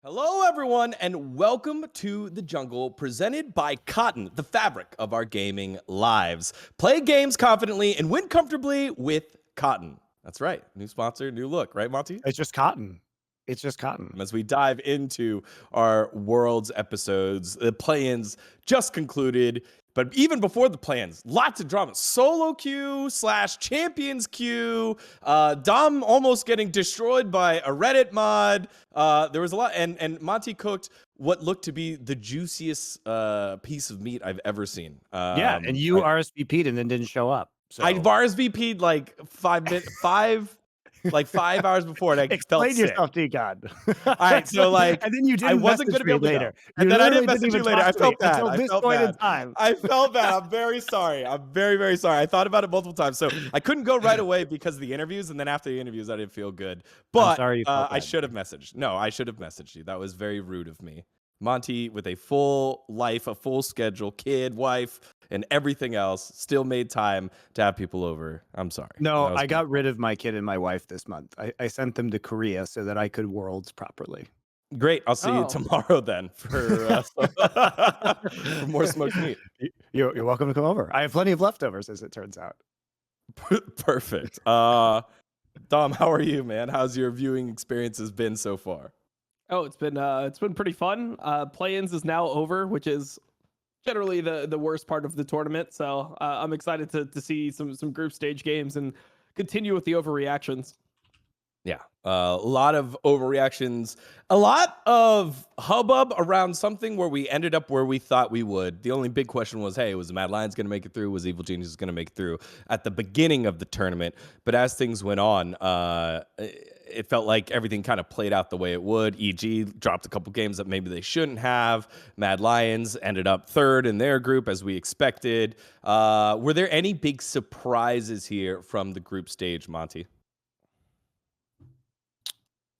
Hello, everyone, and welcome to the jungle presented by Cotton, the fabric of our gaming lives. Play games confidently and win comfortably with Cotton. That's right. New sponsor, new look, right, Monty? It's just cotton. It's just cotton. As we dive into our Worlds episodes, the play-ins just concluded. But even before the plans, lots of drama. Solo queue / champions queue. Dom almost getting destroyed by a Reddit mod. There was a lot, and Monty cooked what looked to be the juiciest piece of meat I've ever seen. Yeah, and you RSVP'd and then didn't show up. So I RSVP'd like 5 hours before, and I felt explain sick. yourself, dGon. All right, so like and then you I didn't wasn't message gonna be me able to later. go, and then I didn't message you later. I felt bad. Until I this felt point in bad. time. I felt bad. I'm very sorry. I'm very, very sorry. I thought about it multiple times, so I couldn't go right away because of the interviews, and then after the interviews, I didn't feel good. I'm But sorry you felt I bad. should have messaged. No, I should have messaged you. That was very rude of me. Monty, with a full life, a full schedule, kid, wife, and everything else, still made time to have people over. I'm sorry. No, I got rid of my kid and my wife this month. I sent them to Korea so that I could Worlds properly. Great. I'll see you tomorrow then for more smoked meat. You're welcome to come over. I have plenty of leftovers, as it turns out. Perfect. Dom, how are you, man? How's your viewing experiences been so far? Oh, it's been pretty fun. Play-ins is now over, which is generally the worst part of the tournament. So I'm excited to see some group stage games and continue with the overreactions. Yeah, a lot of overreactions, a lot of hubbub around something where we ended up where we thought we would. The only big question was, hey, was Mad Lions going to make it through? Was Evil Genius going to make it through at the beginning of the tournament? But as things went on, it felt like everything kind of played out the way it would. EG dropped a couple games that maybe they shouldn't have. Mad Lions ended up third in their group as we expected. Were there any big surprises here from the group stage, Monty?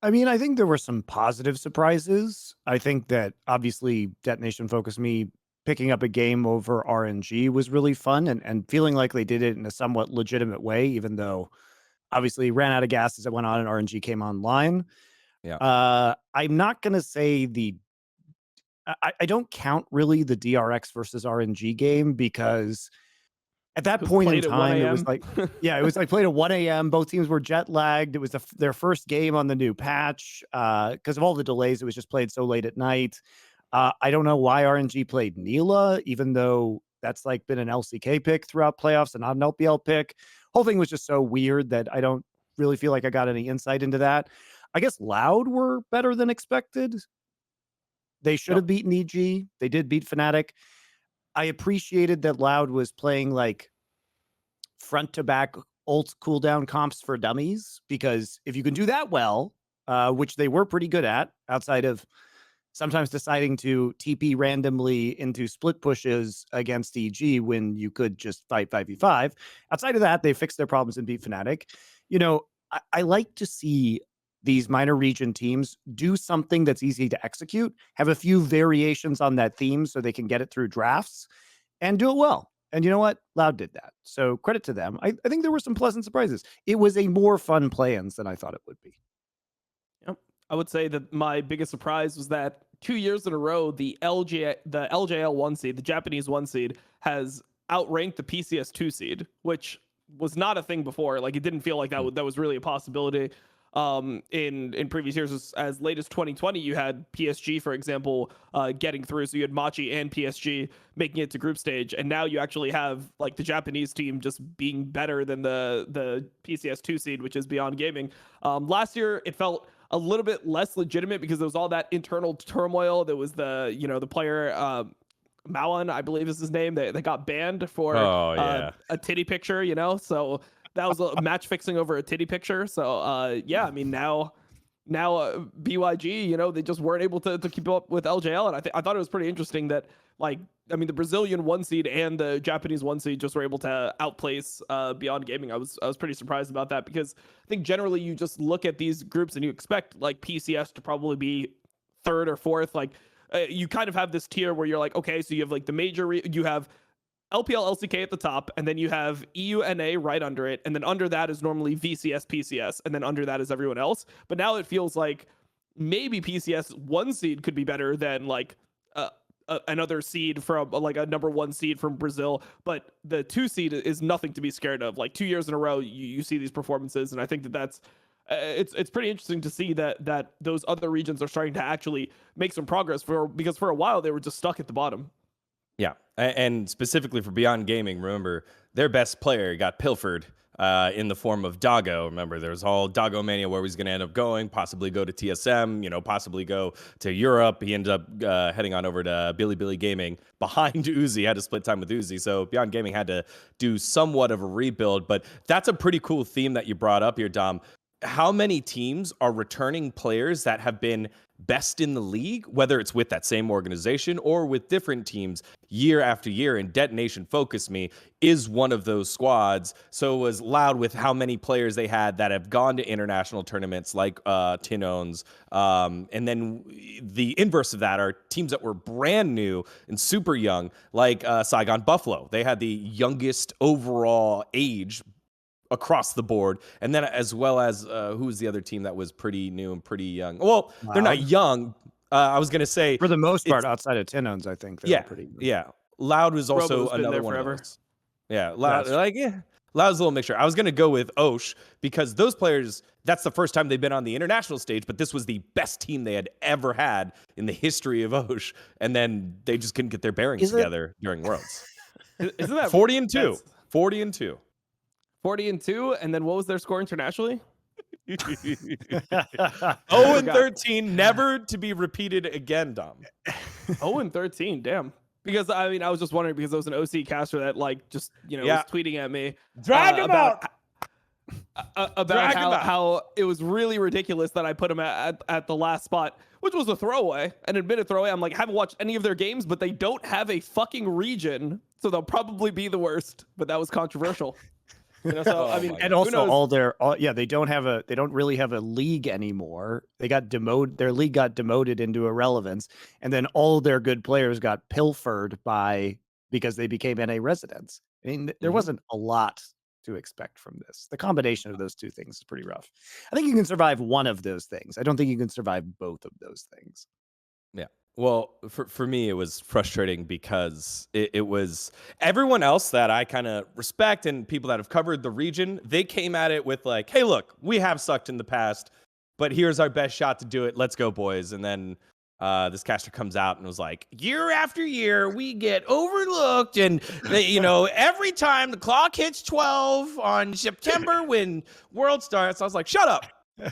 I mean, I think there were some positive surprises. I think that obviously Detonation Focus Me picking up a game over RNG was really fun and feeling like they did it in a somewhat legitimate way, even though obviously ran out of gas as it went on and RNG came online. Yeah. I'm not going to say I don't count really the DRX versus RNG game because at that point in time, it was like, yeah, it was like played at 1 a.m. Both teams were jet lagged. It was their first game on the new patch. Because of all the delays, it was just played so late at night. I don't know why RNG played Neela, even though that's like been an LCK pick throughout playoffs and not an LPL pick. Whole thing was just so weird that I don't really feel like I got any insight into that. I guess Loud were better than expected. They should have beaten EG. They did beat Fnatic. I appreciated that Loud was playing like front to back ult cooldown comps for dummies, because if you can do that well, which they were pretty good at, outside of sometimes deciding to TP randomly into split pushes against EG when you could just fight 5v5. Outside of that, they fixed their problems and beat Fnatic. You know, I like to see these minor region teams do something that's easy to execute, have a few variations on that theme so they can get it through drafts and do it well. And you know what? Loud did that. So credit to them. I think there were some pleasant surprises. It was a more fun play-ins than I thought it would be. Yep. I would say that my biggest surprise was that 2 years in a row, the LJL 1 seed, the Japanese 1 seed, has outranked the PCS 2 seed, which was not a thing before. Like, it didn't feel like that was really a possibility. In previous years, as late as 2020, you had PSG, for example, getting through. So you had Machi and PSG making it to group stage, and now you actually have like the Japanese team just being better than the PCS 2 seed, which is Beyond Gaming. Last year, it felt a little bit less legitimate because there was all that internal turmoil. There was the player Mawan, I believe is his name. They got banned for a titty picture, so that was a match fixing over a titty picture. So yeah, I mean now BYG, they just weren't able to keep up with LJL, and I thought it was pretty interesting that, like, I mean, the Brazilian 1 seed and the Japanese 1 seed just were able to outplace Beyond Gaming. I was pretty surprised about that, because I think generally you just look at these groups and you expect like PCS to probably be third or fourth. Like you kind of have this tier where you're like, okay, so you have like the major, you have LPL LCK at the top, and then you have EUNA right under it, and then under that is normally VCS PCS, and then under that is everyone else. But now it feels like maybe PCS 1 seed could be better than like another seed from like a number 1 seed from Brazil, but the 2 seed is nothing to be scared of. Like 2 years in a row, you see these performances, and I think that's it's pretty interesting to see that those other regions are starting to actually make some progress because for a while they were just stuck at the bottom. Yeah, and specifically for Beyond Gaming, remember their best player got pilfered in the form of Doggo. Remember, there was all Doggo mania where he's going to end up going, possibly go to TSM, possibly go to Europe. He ended up heading on over to Billy Gaming behind Uzi, had to split time with Uzi. So Beyond Gaming had to do somewhat of a rebuild, but that's a pretty cool theme that you brought up here, Dom. How many teams are returning players that have been best in the league, whether it's with that same organization or with different teams year after year? And Detonation Focus Me is one of those squads. So it was loud with how many players they had that have gone to international tournaments like Tinones. And then the inverse of that are teams that were brand new and super young, like Saigon Buffalo. They had the youngest overall age across the board, and then as well as who was the other team that was pretty new and pretty young? Well, they're not young. I was gonna say for the most part, outside of Tinones, I think they're pretty new. Yeah. Loud was also Robo's been another there one forever. of those. Yeah, Loud's a little mixture. I was gonna go with Osh because those players, that's the first time they've been on the international stage, but this was the best team they had ever had in the history of Osh, and then they just couldn't get their bearings together during Worlds. Isn't that 40-2? 40-2. 40-2, and then what was their score internationally? 0-13, never to be repeated again, Dom. 0-13, damn. Because I mean, I was just wondering because there was an OC caster that like just was tweeting at me. Drag him out. About how it was really ridiculous that I put him at the last spot, which was a throwaway, an admitted throwaway. I'm like, I haven't watched any of their games, but they don't have a fucking region, so they'll probably be the worst. But that was controversial. So I mean, and also they don't really have a league anymore. They got demoted. Their league got demoted into irrelevance, and then all their good players got pilfered because they became NA residents. I mean, there wasn't a lot to expect from this. The combination of those two things is pretty rough. I think you can survive one of those things. I don't think you can survive both of those things. Yeah. Well, for me, it was frustrating because it was everyone else that I kind of respect and people that have covered the region, they came at it with like, hey, look, we have sucked in the past, but here's our best shot to do it. Let's go, boys. And then this caster comes out and was like, year after year, we get overlooked. And, every time the clock hits 12 on September when World starts, I was like, shut up.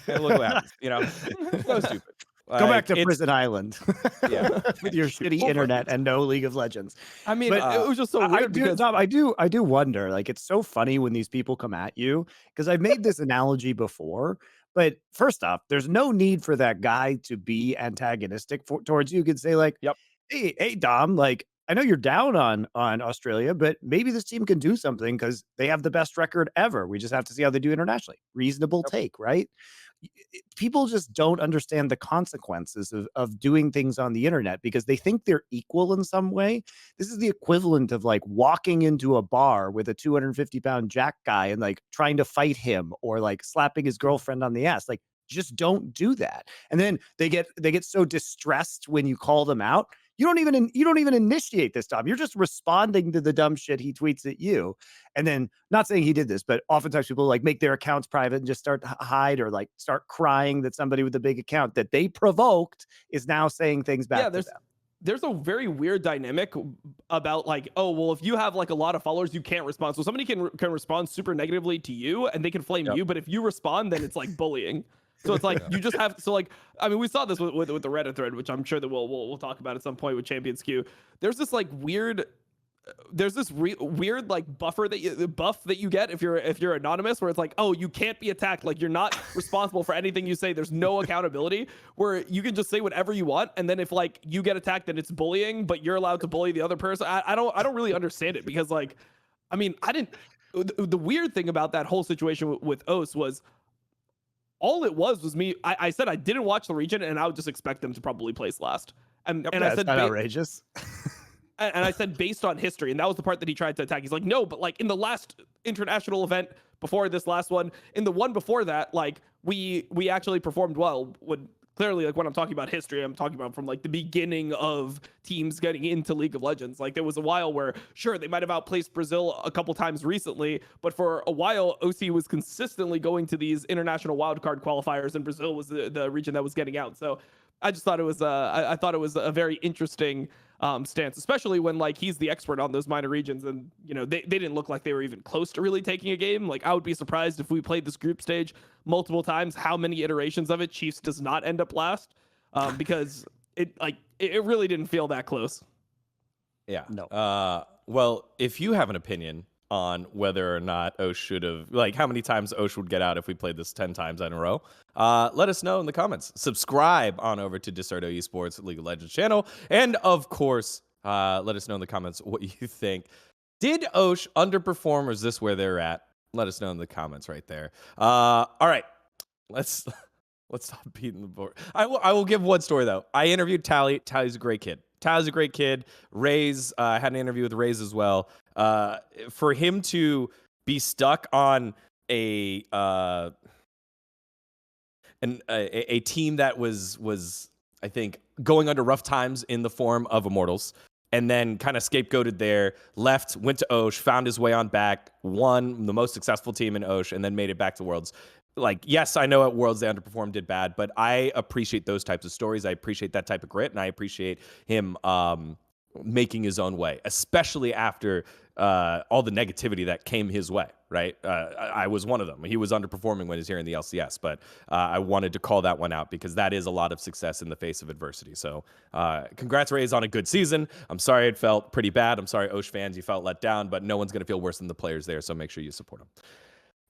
And look what happens, so stupid. Go back to Prison Island. Yeah. With your shitty internet and no League of Legends. I mean, it was just so weird because I do wonder, like, it's so funny when these people come at you, because I've made this analogy before. But first off, there's no need for that guy to be antagonistic towards you. You could say like, hey, Dom, like, I know you're down on Australia, but maybe this team can do something because they have the best record ever. We just have to see how they do internationally. Reasonable take, right? People just don't understand the consequences of doing things on the internet because they think they're equal in some way. This is the equivalent of like walking into a bar with a 250-pound jack guy and like trying to fight him or like slapping his girlfriend on the ass. Like, just don't do that. And then they get so distressed when you call them out. You don't even initiate this, Tom. You're just responding to the dumb shit he tweets at you. And then, not saying he did this, but oftentimes people like make their accounts private and just start to hide or like start crying that somebody with a big account that they provoked is now saying things back to them. There's a very weird dynamic about like, oh, well, if you have like a lot of followers, you can't respond. So somebody can respond super negatively to you and they can flame you. But if you respond, then it's like bullying. So it's like you just have I mean, we saw this with the Reddit thread, which I'm sure that we'll talk about at some point with Champions Q. There's this like weird like buff that you get if you're anonymous, where it's like, oh, you can't be attacked, like you're not responsible for anything you say. There's no accountability, where you can just say whatever you want, and then if like you get attacked, then it's bullying, but you're allowed to bully the other person. I don't really understand it because like, I mean, the weird thing about that whole situation with OS was, all it was me. I said I didn't watch the region, and I would just expect them to probably place last. And I said, that's outrageous. And I said based on history, and that was the part that he tried to attack. He's like, no, but like in the last international event before this last one, in the one before that, like we actually performed well when clearly, like when I'm talking about history, I'm talking about from like the beginning of teams getting into League of Legends. Like there was a while where, sure, they might have outplaced Brazil a couple times recently, but for a while, OC was consistently going to these international wildcard qualifiers, and Brazil was the region that was getting out. So I just thought it was I thought it was a very interesting stance, especially when like he's the expert on those minor regions, and you know they didn't look like they were even close to really taking a game. Like I would be surprised if we played this group stage multiple times, how many iterations of it Chiefs does not end up last, because it really didn't feel that close. Yeah. No. Well, if you have an opinion on whether or not Osh should have, like how many times Osh would get out if we played this 10 times in a row, let us know in the comments. Subscribe on over to Deserto Esports League of Legends channel. And of course, let us know in the comments what you think. Did Osh underperform, or is this where they're at? Let us know in the comments right there. All right, let's stop beating the board. I will give one story though. I interviewed Tally. Tally's a great kid. Tally's a great kid. Raze, I had an interview with Raze as well. For him to be stuck on a team that was I think going under rough times in the form of Immortals, and then kind of scapegoated there, left, went to Osh, found his way on back, won the most successful team in Osh, and then made it back to Worlds. Like, yes, I know at Worlds they underperformed, did bad, but I appreciate those types of stories. I appreciate that type of grit, and I appreciate him making his own way, especially after all the negativity that came his way, right? I was one of them. He was underperforming when he was here in the LCS, but I wanted to call that one out because that is a lot of success in the face of adversity. So congrats, Rays, on a good season. I'm sorry it felt pretty bad. I'm sorry, Osh fans, you felt let down, but no one's going to feel worse than the players there, so make sure you support them.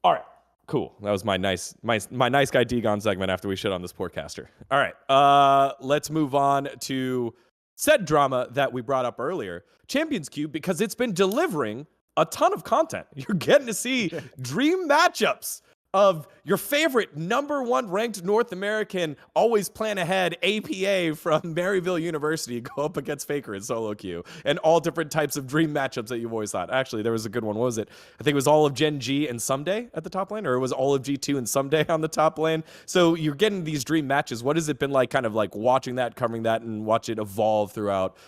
All right. Cool. That was my nice guy dGon segment after we shit on this poor caster. All right. Let's move on to said drama that we brought up earlier, Champions Cube, because it's been delivering a ton of content. You're getting to see dream matchups of your favorite #1 ranked North American, always plan ahead APA from Maryville University go up against Faker in solo queue, and all different types of dream matchups that you've always thought. Actually, there was a good one. What was it? I think it was all of Gen.G and Someday at the top lane, or it was all of G2 and Someday on the top lane. So you're getting these dream matches. What has it been like kind of like watching that, covering that, and watch it evolve throughout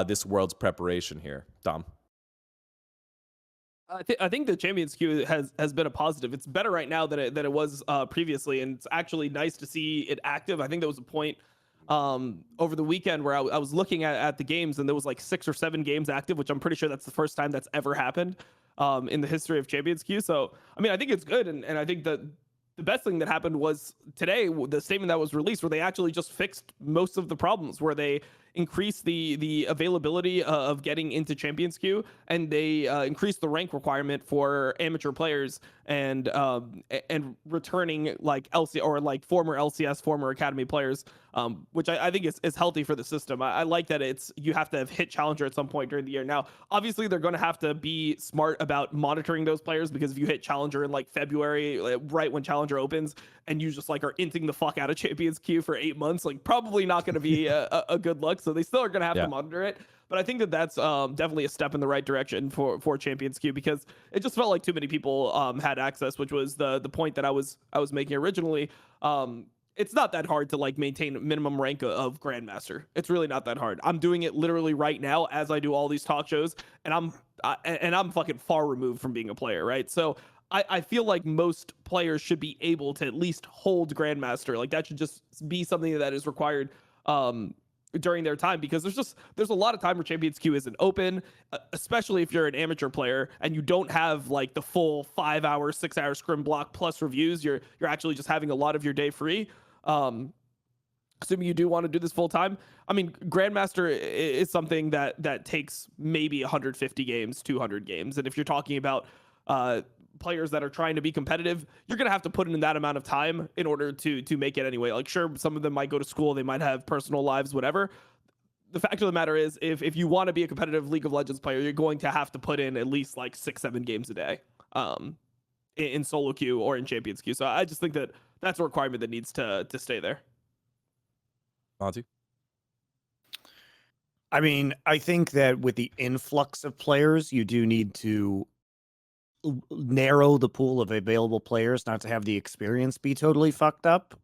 this World's preparation here? Dom? I think the Champions Queue has been a positive. It's better right now than it was previously, and it's actually nice to see it active. I think there was a point over the weekend where I was looking at the games, and there was like 6 or 7 games active, which I'm pretty sure that's the first time that's ever happened in the history of Champions Queue. So I mean, I think it's good, and I think that the best thing that happened was today, the statement that was released, where they actually just fixed most of the problems, where they increased the availability of getting into Champions Queue, and they increased the rank requirement for amateur players and returning like LC or like former LCS, former Academy players, which I think is healthy for the system. I like that you have to have hit Challenger at some point during the year. Now, obviously, they're going to have to be smart about monitoring those players, because if you hit Challenger in like February, right when Challenger opens, and you just like are inting the fuck out of Champions Queue for 8 months, like probably not going to be a good look. So they still are going to have to monitor it. But I think that that's definitely a step in the right direction for Champions Queue, because it just felt like too many people had access, which was the point that I was making originally. It's not that hard to like maintain minimum rank of Grandmaster. It's really not that hard. I'm doing it literally right now as I do all these talk shows, and I'm fucking far removed from being a player, right? So I feel like most players should be able to at least hold Grandmaster. Like that should just be something that is required during their time, because there's a lot of time where Champions Queue isn't open, especially if you're an amateur player and you don't have like the full 5-hour, 6-hour scrim block plus reviews. You're actually just having a lot of your day free. Assuming you do want to do this full time. I mean, Grandmaster is something that takes maybe 150 games, 200 games, and if you're talking about players that are trying to be competitive, you're going to have to put in that amount of time in order to make it anyway. Like, sure, some of them might go to school, they might have personal lives, whatever. The fact of the matter is, if you want to be a competitive League of Legends player, you're going to have to put in at least like 6-7 games a day in solo queue or in Champions Queue. So I just think that that's a requirement that needs to stay there. Monty? I mean, I think that with the influx of players, you do need to narrow the pool of available players, not to have the experience be totally fucked up.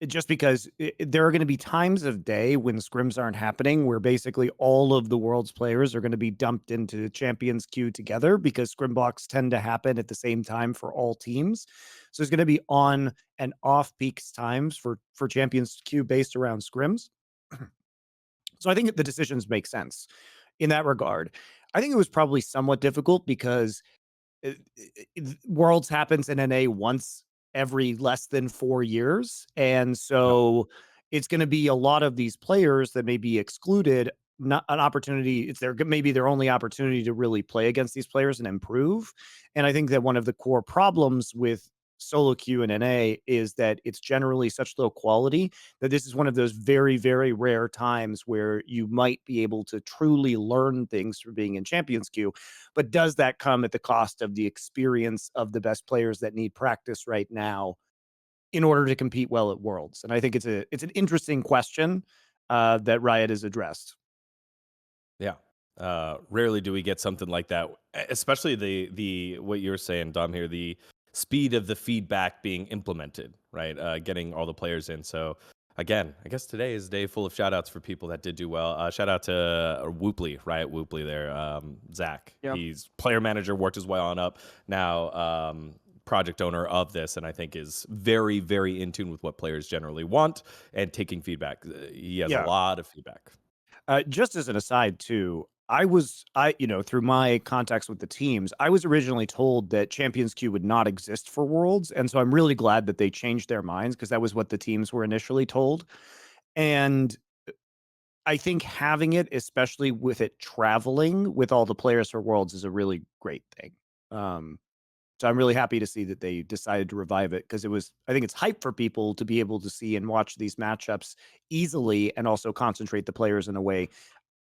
just because there are going to be times of day when scrims aren't happening where basically all of the world's players are going to be dumped into Champions Queue together because scrim blocks tend to happen at the same time for all teams. So there's going to be on and off peaks times for Champions Queue based around scrims. So I think the decisions make sense in that regard. I think it was probably somewhat difficult because Worlds happens in NA once every less than 4 years, and so it's gonna be a lot of these players that may be excluded, not an opportunity. It's maybe their only opportunity to really play against these players and improve, and I think that one of the core problems with solo queue and NA is that it's generally such low quality that this is one of those very, very rare times where you might be able to truly learn things from being in Champions Queue. But does that come at the cost of the experience of the best players that need practice right now in order to compete well at Worlds? And I think it's an interesting question that Riot has addressed. Yeah. Rarely do we get something like that, especially the what you're saying, Dom, here, the speed of the feedback being implemented, right? Getting all the players in. So again, I guess today is a day full of shout outs for people that did do well. Shout out to Whooply, Riot Whooply there. Zach, he's player manager, worked his way on up. Now, project owner of this, and I think is very, very in tune with what players generally want and taking feedback. He has a lot of feedback. Just as an aside too, through my contacts with the teams, I was originally told that Champions Queue would not exist for Worlds, and so I'm really glad that they changed their minds because that was what the teams were initially told. And I think having it, especially with it traveling with all the players for Worlds, is a really great thing. So I'm really happy to see that they decided to revive it because I think it's hype for people to be able to see and watch these matchups easily and also concentrate the players in a way.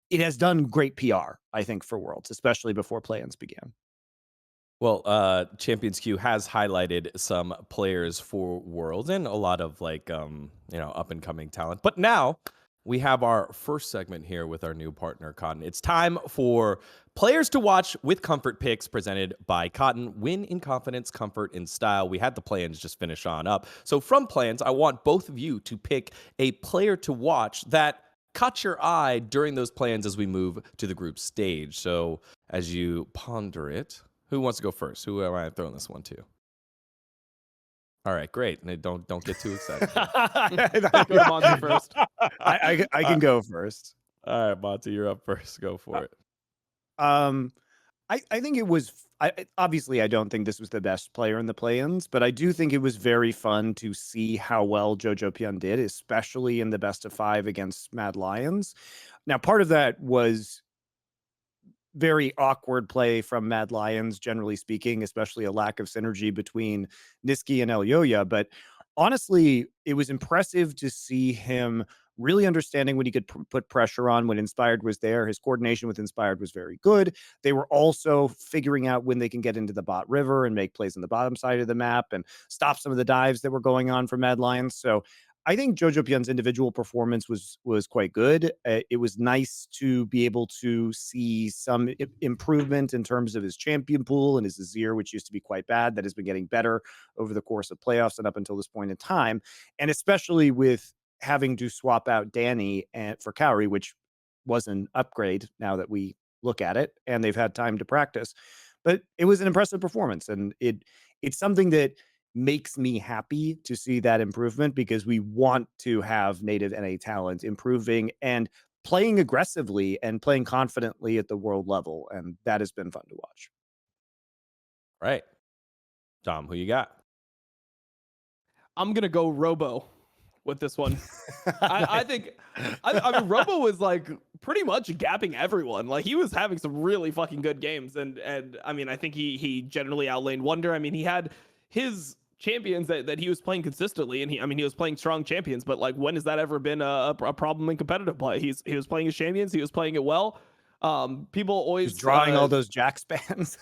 It has done great PR, I think, for Worlds, especially before play-ins began. Well, Champions Queue has highlighted some players for Worlds and a lot of up and coming talent. But now we have our first segment here with our new partner, Cotton. It's time for players to watch with comfort picks presented by Cotton. Win in confidence, comfort in style. We had the plans just finish on up. So from plans, I want both of you to pick a player to watch that caught your eye during those plans as we move to the group stage. So as you ponder it, who wants to go first? Who am I throwing this one to? All right, great. Don't get too excited. Go to Monty first. I can go first. All right, Monty, you're up first. Go for it. I think it was. Obviously, I don't think this was the best player in the play-ins, but I do think it was very fun to see how well Jojopyun did, especially in the best of 5 against Mad Lions. Now, part of that was very awkward play from Mad Lions, generally speaking, especially a lack of synergy between Niski and Elyoya. But honestly, it was impressive to see him really understanding when he could put pressure on when Inspired was there. His coordination with Inspired was very good. They were also figuring out when they can get into the bot river and make plays on the bottom side of the map and stop some of the dives that were going on for Mad Lions. So I think Jojopyun's individual performance was quite good. It was nice to be able to see some improvement in terms of his champion pool and his Azir, which used to be quite bad. That has been getting better over the course of playoffs and up until this point in time. And especially with having to swap out Danny for Cowrie, which was an upgrade now that we look at it, and they've had time to practice. But it was an impressive performance, and it's something that makes me happy to see that improvement because we want to have native NA talent improving and playing aggressively and playing confidently at the world level. And that has been fun to watch. Right. Dom, who you got? I'm going to go Robo with this one. I think, I mean, Robo was like pretty much gapping everyone. Like he was having some really fucking good games. And I mean, I think he generally outlaned Wonder. I mean, he had his champions that he was playing consistently, and he was playing strong champions, but like when has that ever been a problem in competitive play? He was playing his champions, he was playing it well. People always drawing all those Jax bans.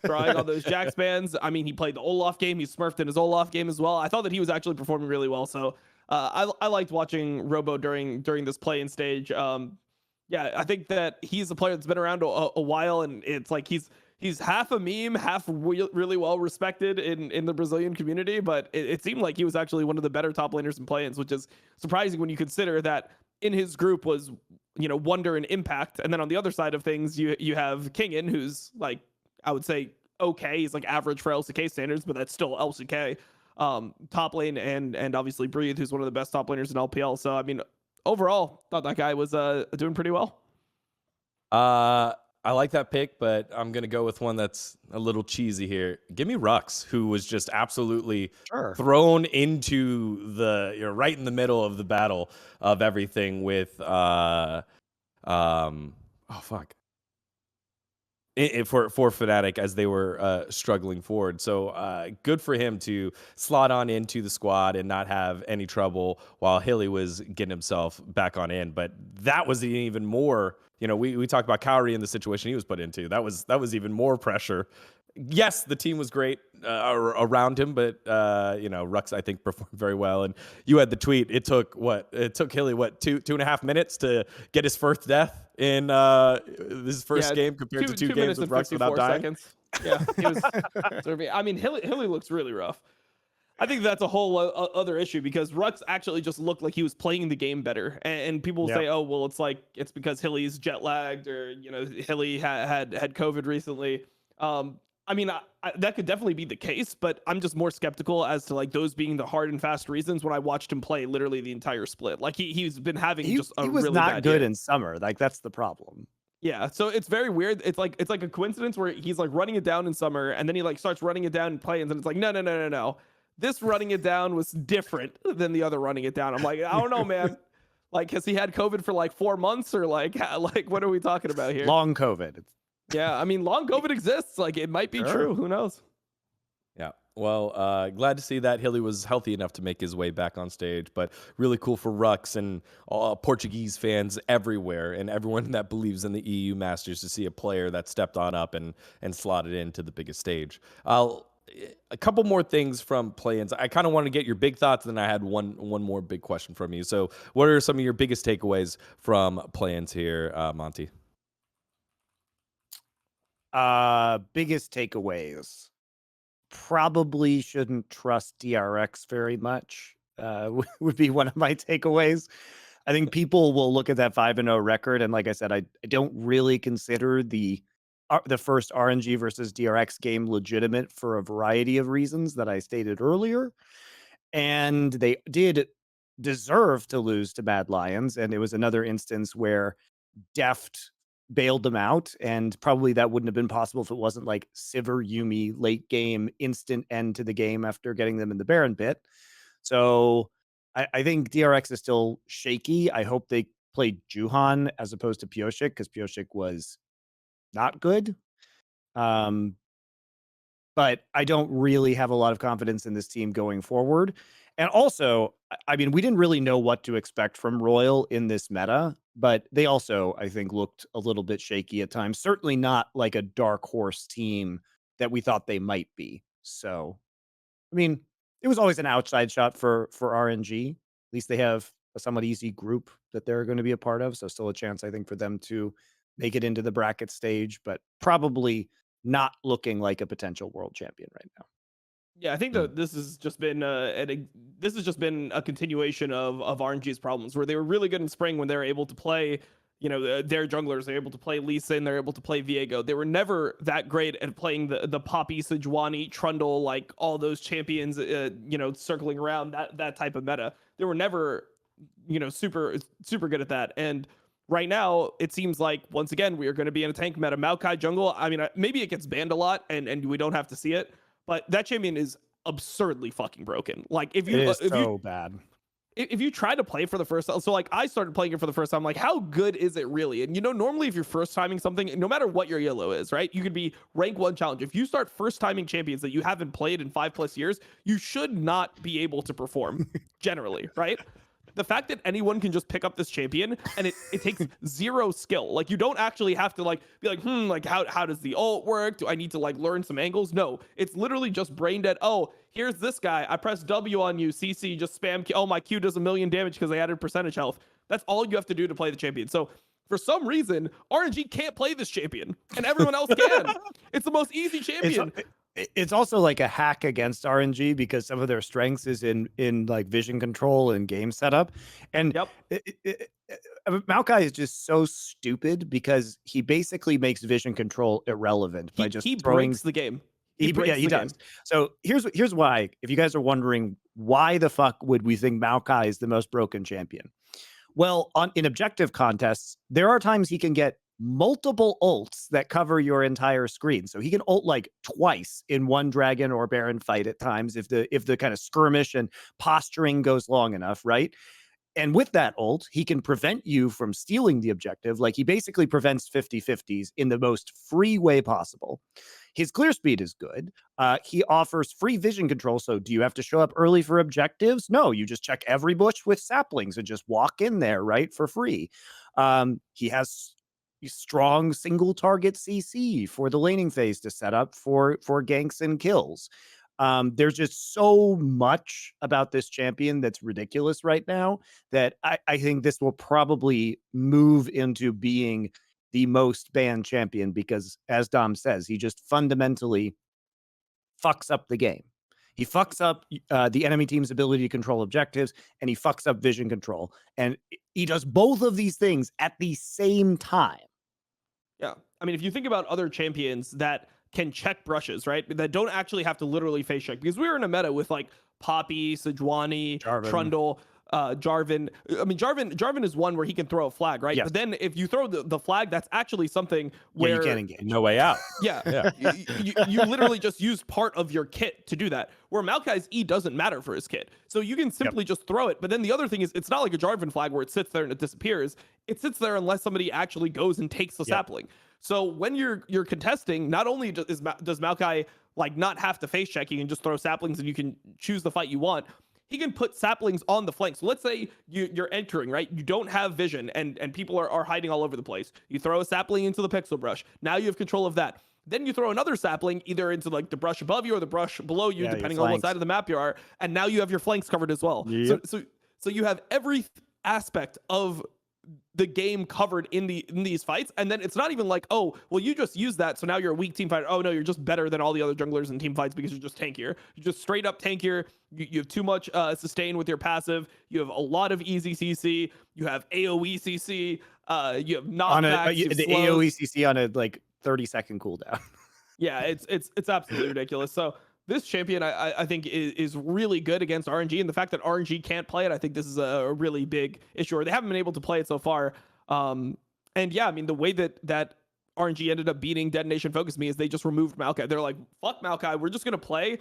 Drawing all those Jax bans. I mean, he played the Olaf game, he smurfed in his Olaf game as well. I thought that he was actually performing really well, so I liked watching Robo during this play-in stage. Yeah, I think that he's a player that's been around a while, and it's like he's he's half a meme, half really well respected in the Brazilian community, but it seemed like he was actually one of the better top laners in play-ins, which is surprising when you consider that in his group was, Wonder and Impact, and then on the other side of things, you have Kingin, who's like, I would say okay, he's like average for LCK standards, but that's still LCK. Top lane and obviously Breathe, who's one of the best top laners in LPL. So I mean, overall, thought that guy was doing pretty well. I like that pick, but I'm gonna go with one that's a little cheesy here. Give me Rux, who was just absolutely thrown into the right in the middle of the battle of everything with for Fnatic as they were struggling forward. So good for him to slot on into the squad and not have any trouble while Hilly was getting himself back on in. But that was even more, we talked about Cowrie in the situation he was put into. That was even more pressure. Yes, the team was great around him, but Rux, I think, performed very well. And you had the tweet. It took Hilly 2.5 minminutes to get his first death in this first game compared to 2 games with Rux without dying. Seconds. Yeah, he was. I mean, Hilly looks really rough. I think that's a whole other issue because Rux actually just looked like he was playing the game better, and people will say, "Oh, well, it's because Hilly's jet lagged or Hilly had COVID recently." I mean, that could definitely be the case, but I'm just more skeptical as to like those being the hard and fast reasons when I watched him play literally the entire split. Like he's been having just a really bad year. He was not good in summer. Like that's the problem. Yeah, so it's very weird. It's like a coincidence where he's like running it down in summer and then he like starts running it down in play-ins and it's like no. This running it down was different than the other running it down. I'm like, I don't know, man. Like, has he had COVID for like 4 months or like what are we talking about here? Long COVID. Yeah, I mean, long COVID exists. Like, it might be true. Who knows? Yeah. Well, glad to see that Hilly was healthy enough to make his way back on stage, but really cool for Rux and all Portuguese fans everywhere and everyone that believes in the EU Masters to see a player that stepped on up and slotted into the biggest stage. A couple more things from play-ins. I kind of want to get your big thoughts, and then I had one more big question from you. So what are some of your biggest takeaways from play-ins here, Monty? Biggest takeaways. Probably shouldn't trust DRX very much. Would be one of my takeaways. I think people will look at that 5-0 record, and like I said, I don't really consider the first RNG versus DRX game legitimate for a variety of reasons that I stated earlier. And they did deserve to lose to Mad Lions, and it was another instance where Deft bailed them out, and probably that wouldn't have been possible if it wasn't like Sivir Yumi late game instant end to the game after getting them in the Baron pit. So I think DRX is still shaky. I hope they played Juhan as opposed to Pioshik because Pioshik was not good. But I don't really have a lot of confidence in this team going forward. And also, I mean, we didn't really know what to expect from Royal in this meta, but they also, I think, looked a little bit shaky at times. Certainly not like a dark horse team that we thought they might be. So, I mean, it was always an outside shot for RNG. At least they have a somewhat easy group that they're going to be a part of. So still a chance, I think, for them to make it into the bracket stage, but probably not looking like a potential world champion right now. Yeah, I think that this has just been a continuation of RNG's problems, where they were really good in spring when they were able to play, their junglers. They're able to play Lee Sin. They're able to play Viego. They were never that great at playing the Poppy, Sejuani, Trundle, like all those champions, circling around that type of meta. They were never, super good at that. And right now, it seems like, once again, we are going to be in a tank meta. Maokai jungle, I mean, maybe it gets banned a lot and we don't have to see it, but that champion is absurdly fucking broken. Like, if you try to play for the first time, so like I started playing it for the first time, like how good is it really? And normally if you're first timing something, no matter what your yellow is, right? You could be rank 1 challenge. If you start first timing champions that you haven't played in 5+ years, you should not be able to perform generally, right? The fact that anyone can just pick up this champion and it takes zero skill. Like, you don't actually have to be like, how does the ult work? Do I need to like learn some angles? No, it's literally just brain dead. Oh, here's this guy. I press W on you, CC, just spam Q. Oh, my Q does 1 million damage because I added percentage health. That's all you have to do to play the champion. So For some reason, RNG can't play this champion, and everyone else can. It's the most easy champion. It's also like a hack against RNG because some of their strengths is in like vision control and game setup. And Mykles is just so stupid because he basically makes vision control irrelevant by just throwing breaks the game. He does. So here's why. If you guys are wondering why the fuck would we think Mykles is the most broken champion? Well, in objective contests, there are times he can get multiple ults that cover your entire screen. So he can ult like twice in one dragon or baron fight at times if the kind of skirmish and posturing goes long enough, right? And with that ult, he can prevent you from stealing the objective. Like he basically prevents 50-50s in the most free way possible. His clear speed is good. He offers free vision control. So do you have to show up early for objectives? No, you just check every bush with saplings and just walk in there, right, for free. He has strong single target CC for the laning phase to set up for ganks and kills. There's just so much about this champion that's ridiculous right now that I think this will probably move into being the most banned champion because, as Dom says, he just fundamentally fucks up the game. He fucks up the enemy team's ability to control objectives, and he fucks up vision control. And he does both of these things at the same time. Yeah. I mean, if you think about other champions that can check brushes, right? That don't actually have to literally face check, because we were in a meta with like Poppy, Sejuani, Trundle, Jarvan. I mean, Jarvan is one where he can throw a flag, right? Yes. But then if you throw the flag, that's actually something where you can't engage. No way out. Yeah. You literally just use part of your kit to do that. Where Mykles E doesn't matter for his kit. So you can simply just throw it. But then the other thing is, it's not like a Jarvan flag where it sits there and it disappears. It sits there unless somebody actually goes and takes the sapling. So when you're contesting, not only does Mykles like not have to face check, you can just throw saplings and you can choose the fight you want. He can put saplings on the flank. So let's say you're entering, right? You don't have vision and people are hiding all over the place. You throw a sapling into the pixel brush. Now you have control of that. Then you throw another sapling either into like the brush above you or the brush below you, depending on what side of the map you are. And now you have your flanks covered as well. Yep. So you have every aspect of the game covered in these fights. And then it's not even like, oh, well, you just use that, so now you're a weak team fighter. Oh no, you're just better than all the other junglers in team fights because you're just tankier. You're just straight up tankier. You have too much sustain with your passive. You have a lot of easy CC. You have AoE CC. You have knockbacks. The AoE CC on a like 30-second cooldown. Yeah, it's absolutely ridiculous. So this champion, I think, is really good against RNG, and the fact that RNG can't play it, I think this is a really big issue. Or they haven't been able to play it so far. And yeah, I mean, the way that RNG ended up beating Detonation Focus Me is they just removed Mykles. They're like, fuck Mykles, we're just gonna play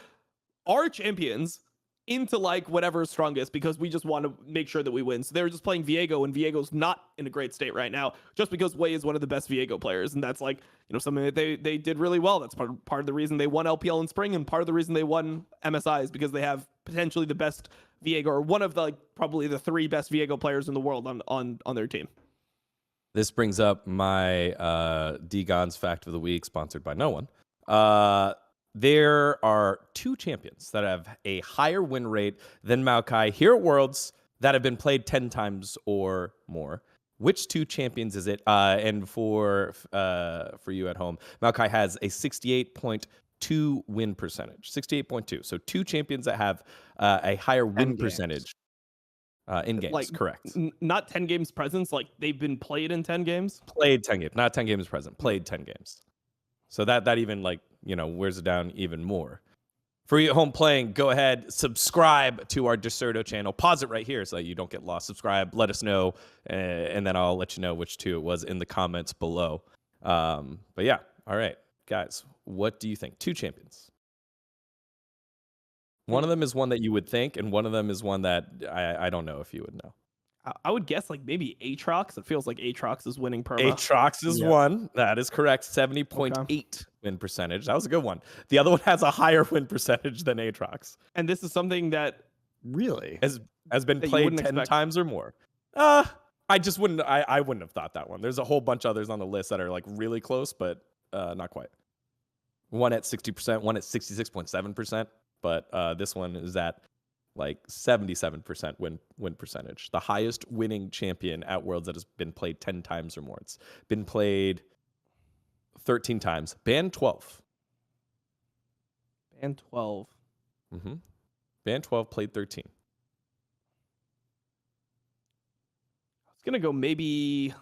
our champions into like whatever's strongest because we just want to make sure that we win. So they were just playing Viego, and Viego's not in a great state right now, just because Wei is one of the best Viego players, and that's like, you know, something that they did really well. That's part of the reason they won LPL in spring, and part of the reason they won MSI is because they have potentially the best Viego, or one of the like probably the 3 best Viego players in the world on their team. This brings up my dGon's fact of the week, sponsored by no one. There are 2 champions that have a higher win rate than Mykles here at Worlds that have been played 10 times or more. Which 2 champions is it? And for you at home, Mykles has a 68.2 win percentage. 68.2. So 2 champions that have a higher win percentage in games. Like, correct. Not 10 games presence. Like they've been played in 10 games. Played 10 games, not 10 games present. Played 10 games. So that even like, you know, wears it down even more. For you at home playing, go ahead, subscribe to our Deserto channel. Pause it right here so that you don't get lost. Subscribe, let us know, and then I'll let you know which 2 it was in the comments below. But yeah, all right, guys, what do you think? 2 champions. One of them is one that you would think, and one of them is one that I don't know if you would know. I would guess like maybe Aatrox. It feels like Aatrox is winning perma. Aatrox is one. That is correct. 70.8 win percentage. That was a good one. The other one has a higher win percentage than Aatrox. And this is something that really has been played 10 times or more. I just wouldn't. I wouldn't have thought that one. There's a whole bunch of others on the list that are like really close, but not quite. One at 60%, one at 66.7%. But this one is at like 77% win percentage. The highest winning champion at Worlds that has been played 10 times or more. It's been played 13 times. Ban 12. And 12. Mm-hmm. Ban 12 played 13. I was gonna go maybe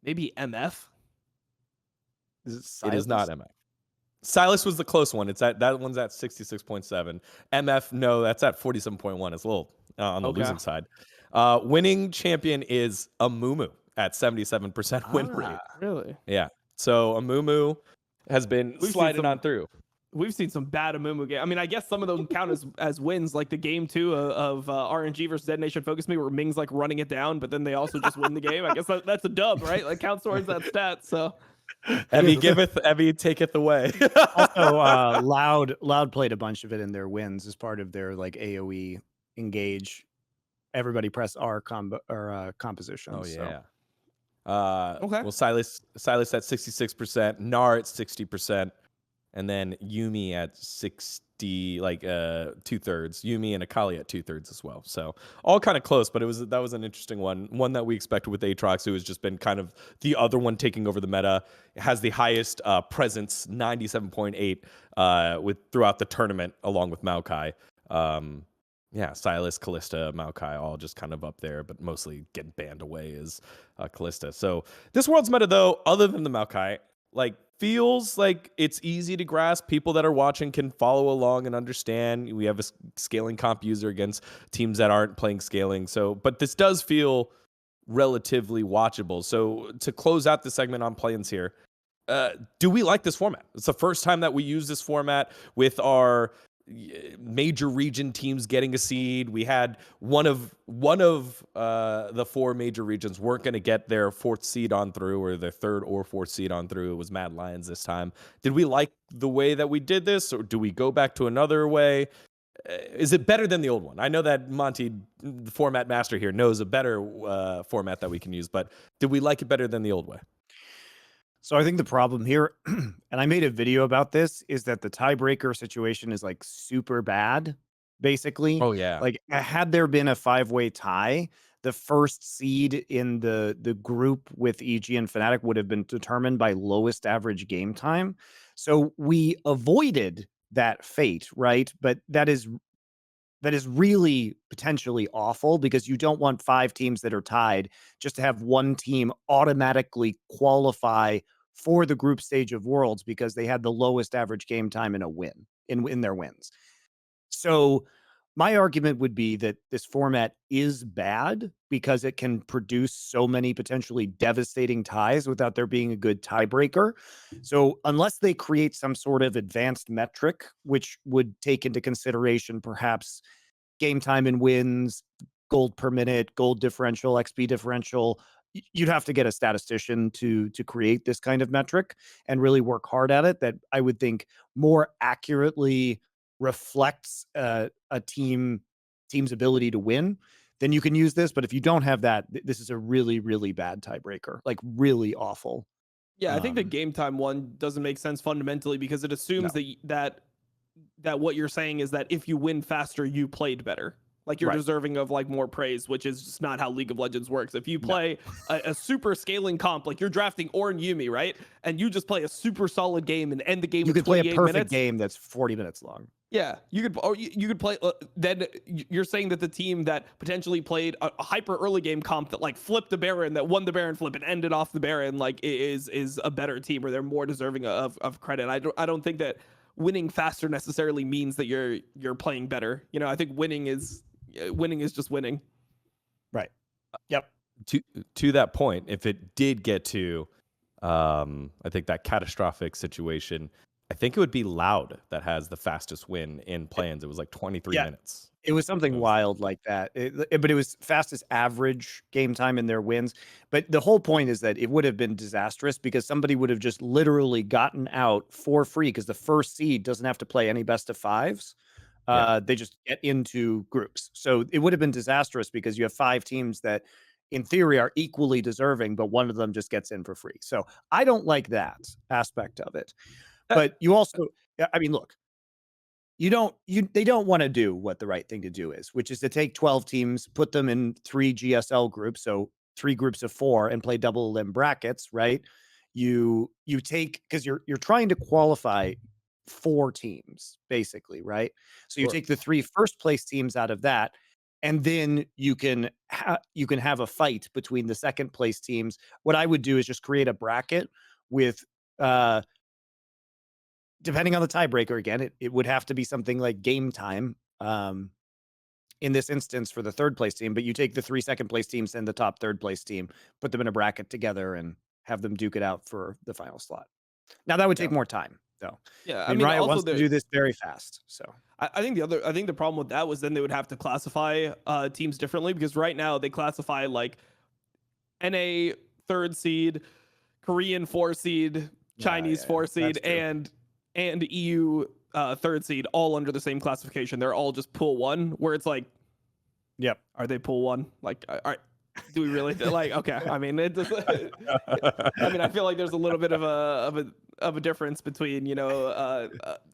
MF. Is it Silas? It is not MF. Silas was the close one. It's at that one's at 66.7. MF, no, that's at 47.1. It's a little on the losing side. Winning champion is Amumu at 77% win rate. Really? Yeah. So Amumu has been sliding on through. We've seen some bad Amumu games. I mean, I guess some of them count as wins, like the game 2 of RNG versus Dead Nation Focus Me, where Ming's like running it down, but then they also just win the game. I guess that's a dub, right? Like counts towards that stat. So Evie giveth, Evie taketh away. Also, Loud played a bunch of it in their wins as part of their like AOE engage. Everybody press R composition. Oh yeah. So. Okay. Well, Silas at 66%, Nar at 60%, and then Yumi at 60, like 2/3. Yumi and Akali at 2/3 as well. So all kind of close, but that was an interesting one that we expected with Aatrox, who has just been kind of the other one taking over the meta. It has the highest presence, 97.8, with throughout the tournament, along with Maokai. Yeah, Silas, Callista, Maokai, all just kind of up there, but mostly getting banned away is Callista. So this World's meta, though, other than the Maokai, like feels like it's easy to grasp. People that are watching can follow along and understand. We have a scaling comp user against teams that aren't playing scaling. So, but this does feel relatively watchable. So to close out the segment on play-ins here, do we like this format? It's the first time that we use this format with our major region teams getting a seed. We had one of the 4 major regions weren't going to get their 4th seed on through, or their 3rd or 4th seed on through. It was Mad Lions this time. Did we like the way that we did this, or do we go back to another way? Is it better than the old one? I know that Monty, the format master here, knows a better format that we can use, but did we like it better than the old way? So I think the problem here, and I made a video about this, is that the tiebreaker situation is like super bad, basically. Oh, yeah. Like had there been a 5-way tie, the first seed in the group with EG and Fnatic would have been determined by lowest average game time. So we avoided that fate, right? But that is really potentially awful, because you don't want 5 teams that are tied just to have one team automatically qualify for the group stage of Worlds because they had the lowest average game time in a win in their wins. So my argument would be that this format is bad because it can produce so many potentially devastating ties without there being a good tiebreaker. So unless they create some sort of advanced metric, which would take into consideration perhaps game time and wins, gold per minute, gold differential, XP differential, you'd have to get a statistician to create this kind of metric and really work hard at it, that I would think more accurately reflects a team's ability to win. Then you can use this. But if you don't have that, this is a really, really bad tiebreaker, like really awful. Yeah, I think the game time one doesn't make sense fundamentally, because it assumes that what you're saying is that if you win faster, you played better. Like you're deserving of like more praise, which is just not how League of Legends works. If you play a super scaling comp, like you're drafting Ornn Yuumi, right? And you just play a super solid game and end the game. You with could play a 28 perfect minutes. game that's 40 minutes long. Yeah, you could, or you could play. Then you're saying that the team that potentially played a hyper early game comp that like flipped the Baron, that won the Baron flip and ended off the Baron, like is a better team, or they're more deserving of credit. I don't think that winning faster necessarily means that you're playing better. You know, I think winning is just winning. Right. Yep. To that point, if it did get to, I think that catastrophic situation, I think it would be Loud that has the fastest win in play-ins. It was like 23 minutes. It was something wild like that. But it was fastest average game time in their wins. But the whole point is that it would have been disastrous because somebody would have just literally gotten out for free, because the first seed doesn't have to play any best of fives. They just get into groups. So it would have been disastrous because you have 5 teams that in theory are equally deserving, but one of them just gets in for free. So I don't like that aspect of it. But you also, I mean, look, they don't want to do what the right thing to do is, which is to take 12 teams, put them in 3 GSL groups, so 3 groups of 4, and play double elim brackets, right? You take, because you're trying to qualify 4 teams basically, right? So you take the 3 first place teams out of that, and then you can have a fight between the second place teams. What I would do is just create a bracket with depending on the tiebreaker, again, it would have to be something like game time in this instance for the third place team. But you take the 3 second place teams and the top third place team, put them in a bracket together, and have them duke it out for the final slot. Now that would take more time, though. Yeah, I mean Riot wants to do this very fast. So I think the problem with that was then they would have to classify teams differently, because right now they classify like NA 3rd seed, Korean 4 seed, Chinese 4 seed, and EU 3rd seed all under the same classification. They're all just pool 1, where it's like, yep, are they pool 1? Like, all right, do we really like? Okay, I mean, I mean, I feel like there's a little bit of a difference between, you know,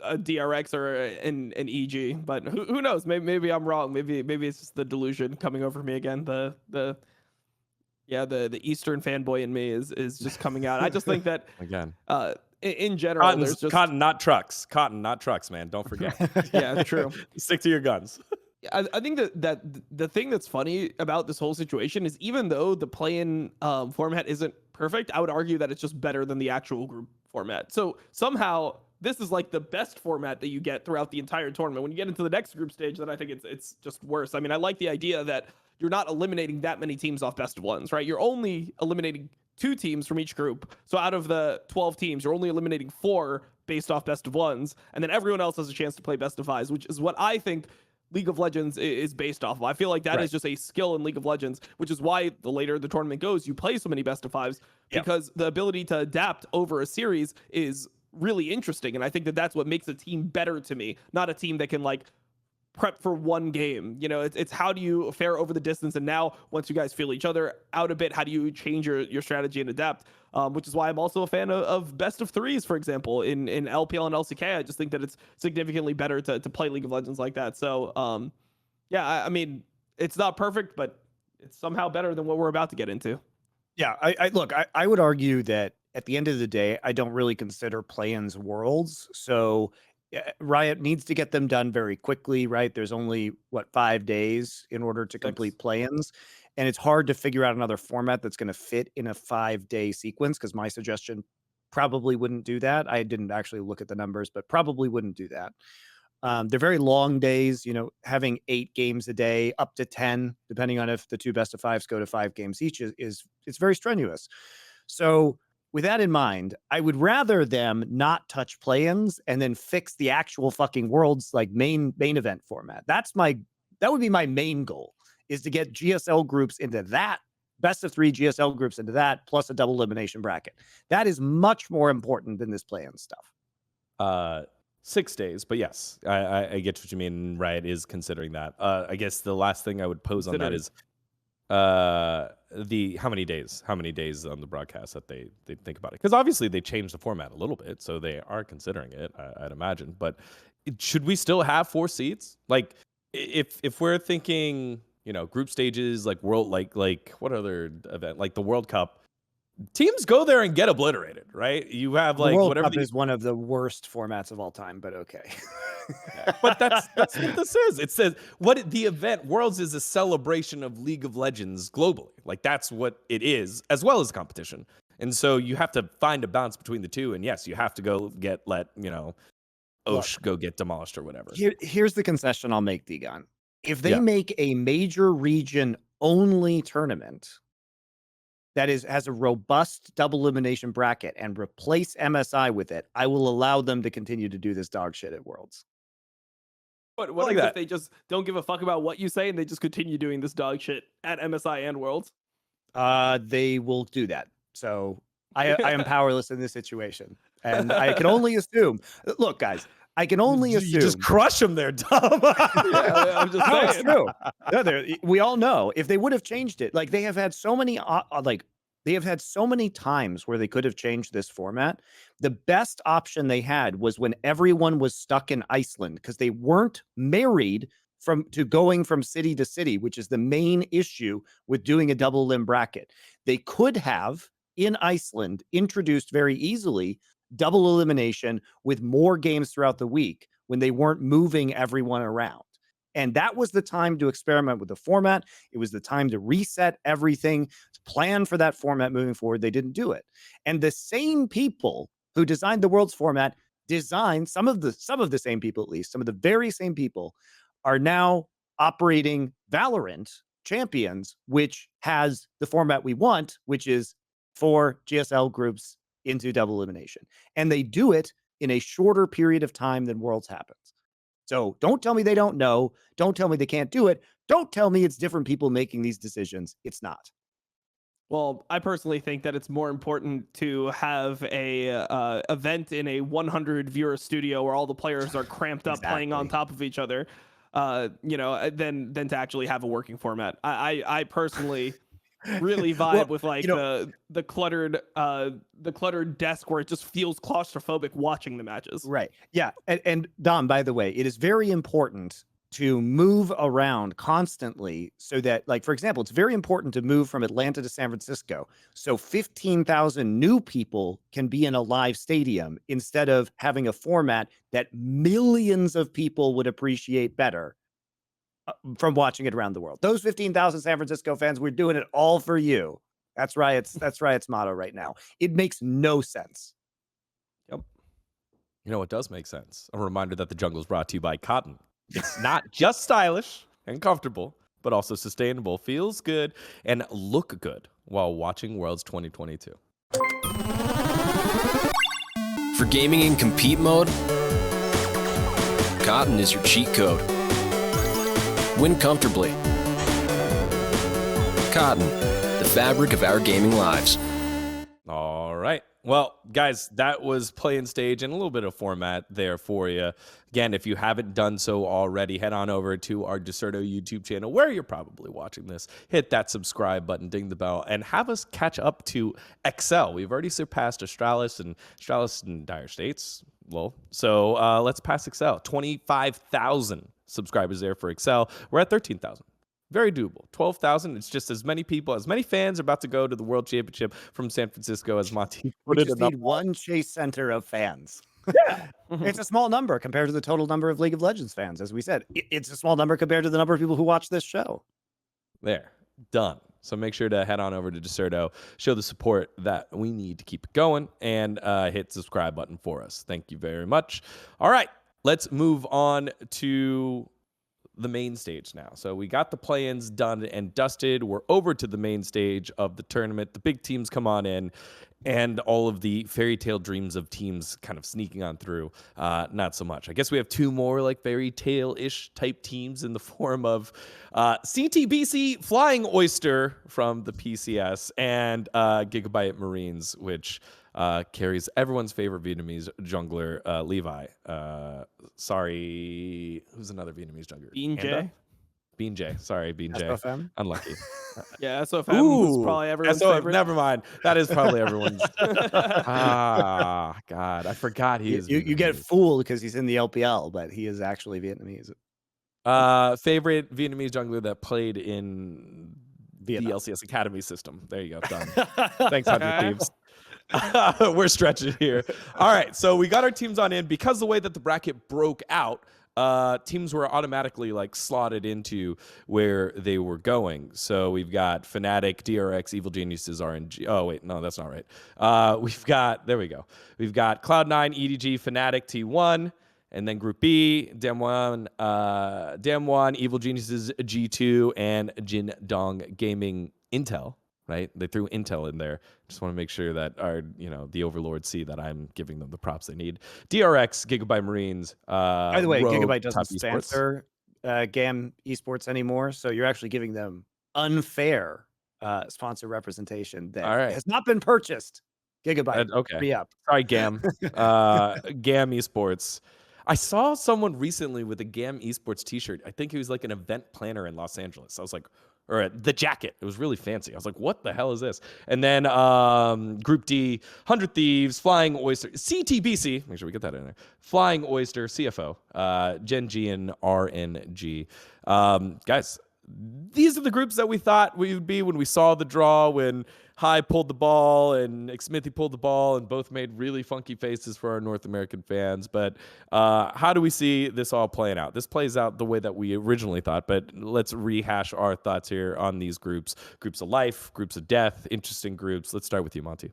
a DRX or an EG, but who knows? Maybe I'm wrong. Maybe it's just the delusion coming over me again. The Eastern fanboy in me is just coming out. I just think that again. In general, there's just cotton, not trucks. Cotton, not trucks, man. Don't forget. Yeah, true. Stick to your guns. I think that the thing that's funny about this whole situation is, even though the play-in format isn't perfect, I would argue that it's just better than the actual group format. So somehow this is like the best format that you get throughout the entire tournament. When you get into the next group stage, then I think it's just worse. I mean, I like the idea that you're not eliminating that many teams off best of ones, right? You're only eliminating 2 teams from each group. So out of the 12 teams, you're only eliminating 4 based off best of ones, and then everyone else has a chance to play best of 5s, which is what I think League of Legends is based off of. I feel like that is just a skill in League of Legends, which is why the later the tournament goes, you play so many best of 5s, because the ability to adapt over a series is really interesting. And I think that that's what makes a team better to me, not a team that can like prep for one game. You know, it's how do you fare over the distance, and now once you guys feel each other out a bit, how do you change your strategy and adapt? Which is why I'm also a fan of best of 3s, for example, in LPL and LCK. I just think that it's significantly better to play League of Legends like that. So yeah, I mean, it's not perfect, but it's somehow better than what we're about to get into. Yeah, I would argue that at the end of the day, I don't really consider play-ins worlds. So Riot needs to get them done very quickly, right? There's only 5 days in order to complete play-ins, and it's hard to figure out another format that's going to fit in a 5-day sequence, because my suggestion probably wouldn't do that. I didn't actually look at the numbers, but probably wouldn't do that. They're very long days, you know, having 8 games a day, up to 10, depending on if the 2 best of 5s go to 5 games each, is it's very strenuous. So with that in mind, I would rather them not touch play-ins and then fix the actual fucking world's like main event format. That would be my main goal, is to get GSL groups into that, best of 3 GSL groups into that, plus a double elimination bracket. That is much more important than this play-in stuff. 6 days, but yes, I get what you mean. Riot is considering that. I guess the last thing I would pose on that is how many days on the broadcast that they think about it, because obviously they changed the format a little bit, so they are considering it, I'd imagine. But should we still have 4 seeds? Like, if we're thinking, you know, group stages, like like what other event, like the World Cup, teams go there and get obliterated, right? You have like the World whatever Cup is one of the worst formats of all time, but okay. But that's what this is. It says what the event Worlds is a celebration of League of Legends globally. Like, that's what it is, as well as competition. And so you have to find a balance between the two. And yes, you have to go let Osh go get demolished or whatever. Here's the concession I'll make, dGon. If they make a major region only tournament that has a robust double elimination bracket and replace MSI with it, I will allow them to continue to do this dog shit at Worlds. What like if they just don't give a fuck about what you say and they just continue doing this dog shit at MSI and Worlds? They will do that. So I am powerless in this situation. And I can only assume. Look, guys, I can only assume. You just crush them there, Dom. I'm just saying. It's true. No, we all know if they would have changed it, like they have had so many like They have had so many times where they could have changed this format. The best option they had was when everyone was stuck in Iceland because they weren't married to going from city to city, which is the main issue with doing a double limb bracket. They could have in Iceland introduced very easily double elimination with more games throughout the week when they weren't moving everyone around. And that was the time to experiment with the format. It was the time to reset everything, to plan for that format moving forward. They didn't do it. And the same people who designed the world's format designed some of the same people, at least some of the very same people are now operating Valorant Champions, which has the format we want, which is 4 GSL groups into double elimination. And they do it in a shorter period of time than Worlds happens. So don't tell me they don't know. Don't tell me they can't do it. Don't tell me it's different people making these decisions. It's not. Well, I personally think that it's more important to have a event in a 100 viewer studio where all the players are cramped up playing on top of each other, than to actually have a working format. I personally really vibe with like the cluttered desk where it just feels claustrophobic watching the matches. Right. Yeah. And Dom, by the way, it is very important to move around constantly so that, like, for example, it's very important to move from Atlanta to San Francisco so 15,000 new people can be in a live stadium instead of having a format that millions of people would appreciate better from watching it around the world. Those 15,000 San Francisco fans, we're doing it all for you. That's Riot's motto right now. It makes no sense. Yep. You know what does make sense? A reminder that the jungle is brought to you by Cotton. It's not just stylish and comfortable, but also sustainable, feels good, and look good while watching Worlds 2022. For gaming in compete mode, Cotton is your cheat code. Win comfortably. Cotton, the fabric of our gaming lives. All right. Well, guys, that was play and stage and a little bit of format there for you. Again, if you haven't done so already, head on over to our Dexerto YouTube channel where you're probably watching this. Hit that subscribe button, ding the bell, and have us catch up to Excel. We've already surpassed Astralis and Dire States. Well, so let's pass Excel. 25,000 subscribers there for Excel. We're at 13,000. Very doable. 12,000. It's just as many people, as many fans are about to go to the World Championship from San Francisco as Monty put we it. just need one Chase Center of fans. Yeah. It's a small number compared to the total number of League of Legends fans. As we said, it's a small number compared to the number of people who watch this show. There. Done. So make sure to head on over to Dexerto, show the support that we need to keep it going, and hit subscribe button for us. Thank you very much. All right. Let's move on to the main stage now. So we got the play-ins done and dusted. We're over to the main stage of the tournament. The big teams come on in, and all of the fairy tale dreams of teams kind of sneaking on through. Not so much. I guess we have two more like fairy tale-ish type teams in the form of CTBC Flying Oyster from the PCS and Gigabyte Marines, which carries everyone's favorite Vietnamese jungler, Levi. Sorry, who's another Vietnamese jungler? Bean J. Sorry, Bean J. SOFM? Unlucky. Yeah, SOFM is probably everyone's favorite. Never mind. That is probably everyone's. God, I forgot he is. You get fooled because he's in the LPL, but he is actually Vietnamese. Favorite Vietnamese jungler that played in Vietnam. the LCS Academy system. There you go. Done. Thanks, 100 Thieves. We're stretching here. All right, so we got our teams on in because the way that the bracket broke out. Teams were automatically like slotted into where they were going. So we've got Fnatic, DRX, Evil Geniuses, RNG. Oh wait, no, that's not right. There we go. We've got Cloud9, EDG, Fnatic, T1, and then Group B, Damwon, Evil Geniuses, G2, and Gen.G Gaming Intel. Right? They threw Intel in there. Just want to make sure that the overlords see that I'm giving them the props they need. DRX, Gigabyte Marines. By the way, Rogue, Gigabyte doesn't Top sponsor GAM Esports anymore, so you're actually giving them unfair sponsor representation that has not been purchased. Gigabyte, okay. Re-up. Sorry, GAM. GAM Esports. I saw someone recently with a GAM Esports t-shirt. I think he was like an event planner in Los Angeles. I was like, or the jacket. It was really fancy. I was like, what the hell is this? And then Group D, 100 Thieves, Flying Oyster, CTBC, make sure we get that in there, Flying Oyster, CFO, Gen.G, and RNG. Guys, these are the groups that we thought we would be when we saw the draw, when High pulled the ball and Smithy pulled the ball, and both made really funky faces for our North American fans. But how do we see this all playing out? This plays out the way that we originally thought, but let's rehash our thoughts here on these groups. Groups of life, groups of death, interesting groups. Let's start with you, Monty.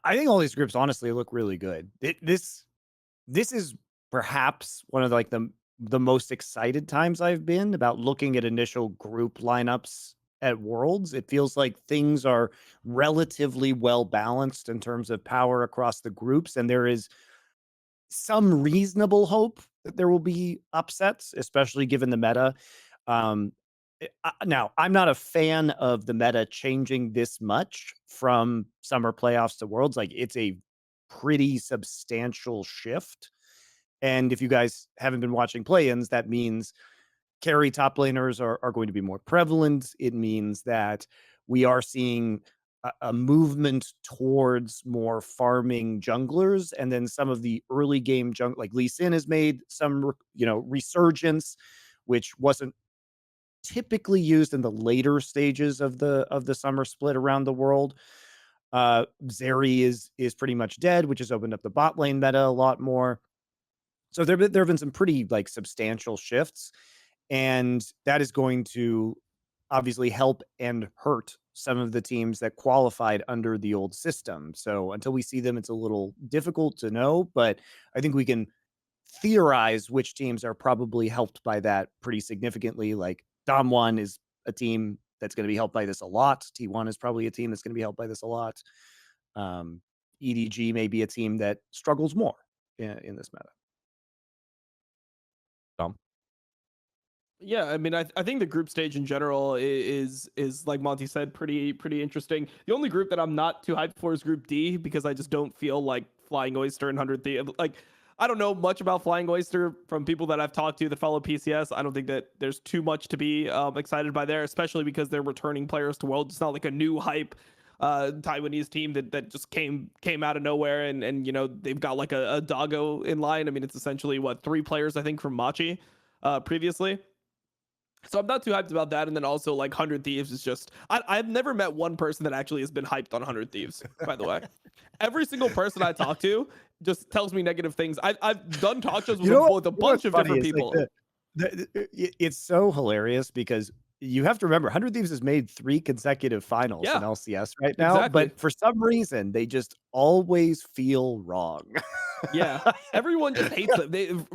I think all these groups honestly look really good. This is perhaps one of the most excited times I've been about looking at initial group lineups at Worlds. It feels like things are relatively well balanced in terms of power across the groups, and there is some reasonable hope that there will be upsets, especially given the meta. Now, I'm not a fan of the meta changing this much from summer playoffs to Worlds. Like, it's a pretty substantial shift. And if you guys haven't been watching play-ins, that means carry top laners are going to be more prevalent. It means that we are seeing a movement towards more farming junglers, and then some of the early game like Lee Sin has made some resurgence, which wasn't typically used in the later stages of the summer split around the world. Zeri is pretty much dead, which has opened up the bot lane meta a lot more. So there have been some pretty substantial shifts, and that is going to obviously help and hurt some of the teams that qualified under the old system. So until we see them, it's a little difficult to know, but I think we can theorize which teams are probably helped by that pretty significantly. Like Dom1 is a team that's going to be helped by this a lot. T1 is probably a team that's going to be helped by this a lot. EDG may be a team that struggles more in this meta. Dom? Yeah, I mean, I think the group stage in general is like Monty said, pretty interesting. The only group that I'm not too hyped for is Group D, because I just don't feel like Flying Oyster and 100 Thieves. Like, I don't know much about Flying Oyster from people that I've talked to that follow PCS. I don't think that there's too much to be excited by there, especially because they're returning players to Worlds. It's not like a new hype Taiwanese team that just came out of nowhere, and they've got like a doggo in line. I mean, it's essentially 3 players I think from Machi previously. So I'm not too hyped about that. And then also, like, 100 Thieves is just... I've never met one person that actually has been hyped on 100 Thieves, by the way. Every single person I talk to just tells me negative things. I've done talk shows with a bunch of different people. It's so hilarious because you have to remember, 100 Thieves has made 3 consecutive finals in LCS right now. Exactly. But for some reason, they just always feel wrong. Yeah, everyone just hates them.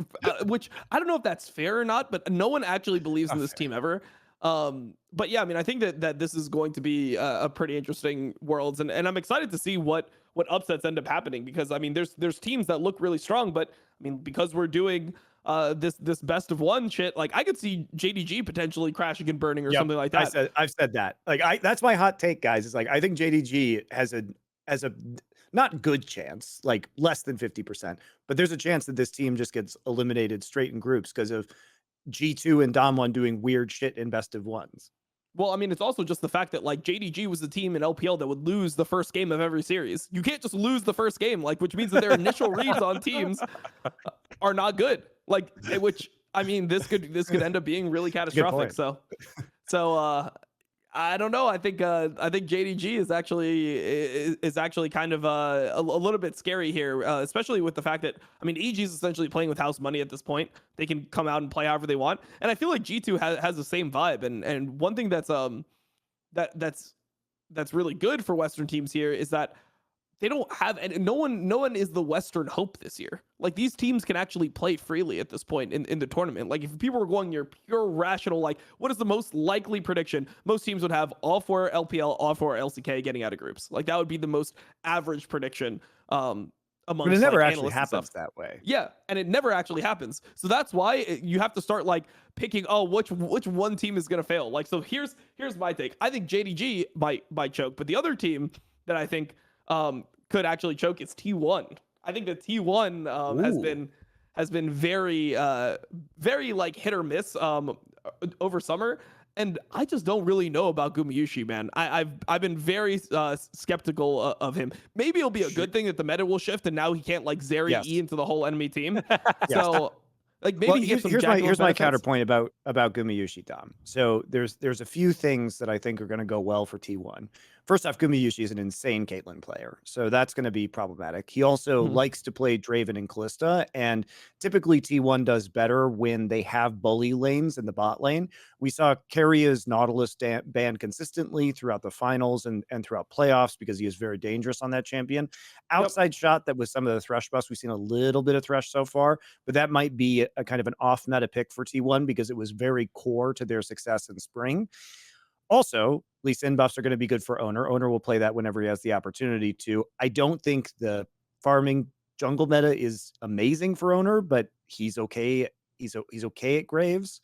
Which I don't know if that's fair or not, but no one actually believes in this team ever. But yeah, I mean, I think that this is going to be a pretty interesting Worlds, and I'm excited to see what upsets end up happening, because I mean, there's teams that look really strong, but I mean, because we're doing this best of one shit, like I could see JDG potentially crashing and burning or something like that. I've said that. Like that's my hot take, guys. It's like I think JDG has a not good chance, like less than 50%, but there's a chance that this team just gets eliminated straight in groups because of G2 and Dom1 doing weird shit in best of ones. Well, I mean, it's also just the fact that like JDG was the team in LPL that would lose the first game of every series. You can't just lose the first game, like, which means that their initial reads on teams are not good. Like, which I mean, this could end up being really catastrophic. So I don't know. I think JDG is actually kind of a little bit scary here, especially with the fact that I mean EG is essentially playing with house money at this point. They can come out and play however they want, and I feel like G2 has the same vibe. And one thing that's really good for Western teams here is that they don't have, and no one is the Western hope this year. Like, these teams can actually play freely at this point in the tournament. Like, if people were going your pure rational, like, what is the most likely prediction? Most teams would have all 4 LPL, all 4 LCK getting out of groups. Like, that would be the most average prediction amongst, but it never like, actually happens that way. Yeah, and it never actually happens. So that's why you have to start like picking, which one team is gonna fail. Like, so here's my take. I think JDG might choke, but the other team that I think could actually choke is T1. I think that T1 has been very like hit or miss over summer, And I just don't really know about Gumayusi, man. I've been very skeptical of him. Maybe it'll be a good thing that the meta will shift and now he can't like Zeri Yes. E into the whole enemy team. Yes. So like maybe he gets some here's Jackal my benefits. counterpoint about Gumayusi, Dom. So there's a few things that I think are going to go well for T1. First off, Gumayusi is an insane Caitlyn player, so that's going to be problematic. He also likes to play Draven and Kalista, and typically T1 does better when they have bully lanes in the bot lane. We saw Keiria's Nautilus banned consistently throughout the finals and throughout playoffs because he is very dangerous on that champion. Outside shot that with some of the Thresh buffs, we've seen a little bit of Thresh so far, but that might be a kind of an off-meta pick for T1 because it was very core to their success in spring. Also, Lee Sin buffs are going to be good for Owner. Owner will play that whenever he has the opportunity to. I don't think the farming jungle meta is amazing for Owner, but he's okay. He's okay at Graves.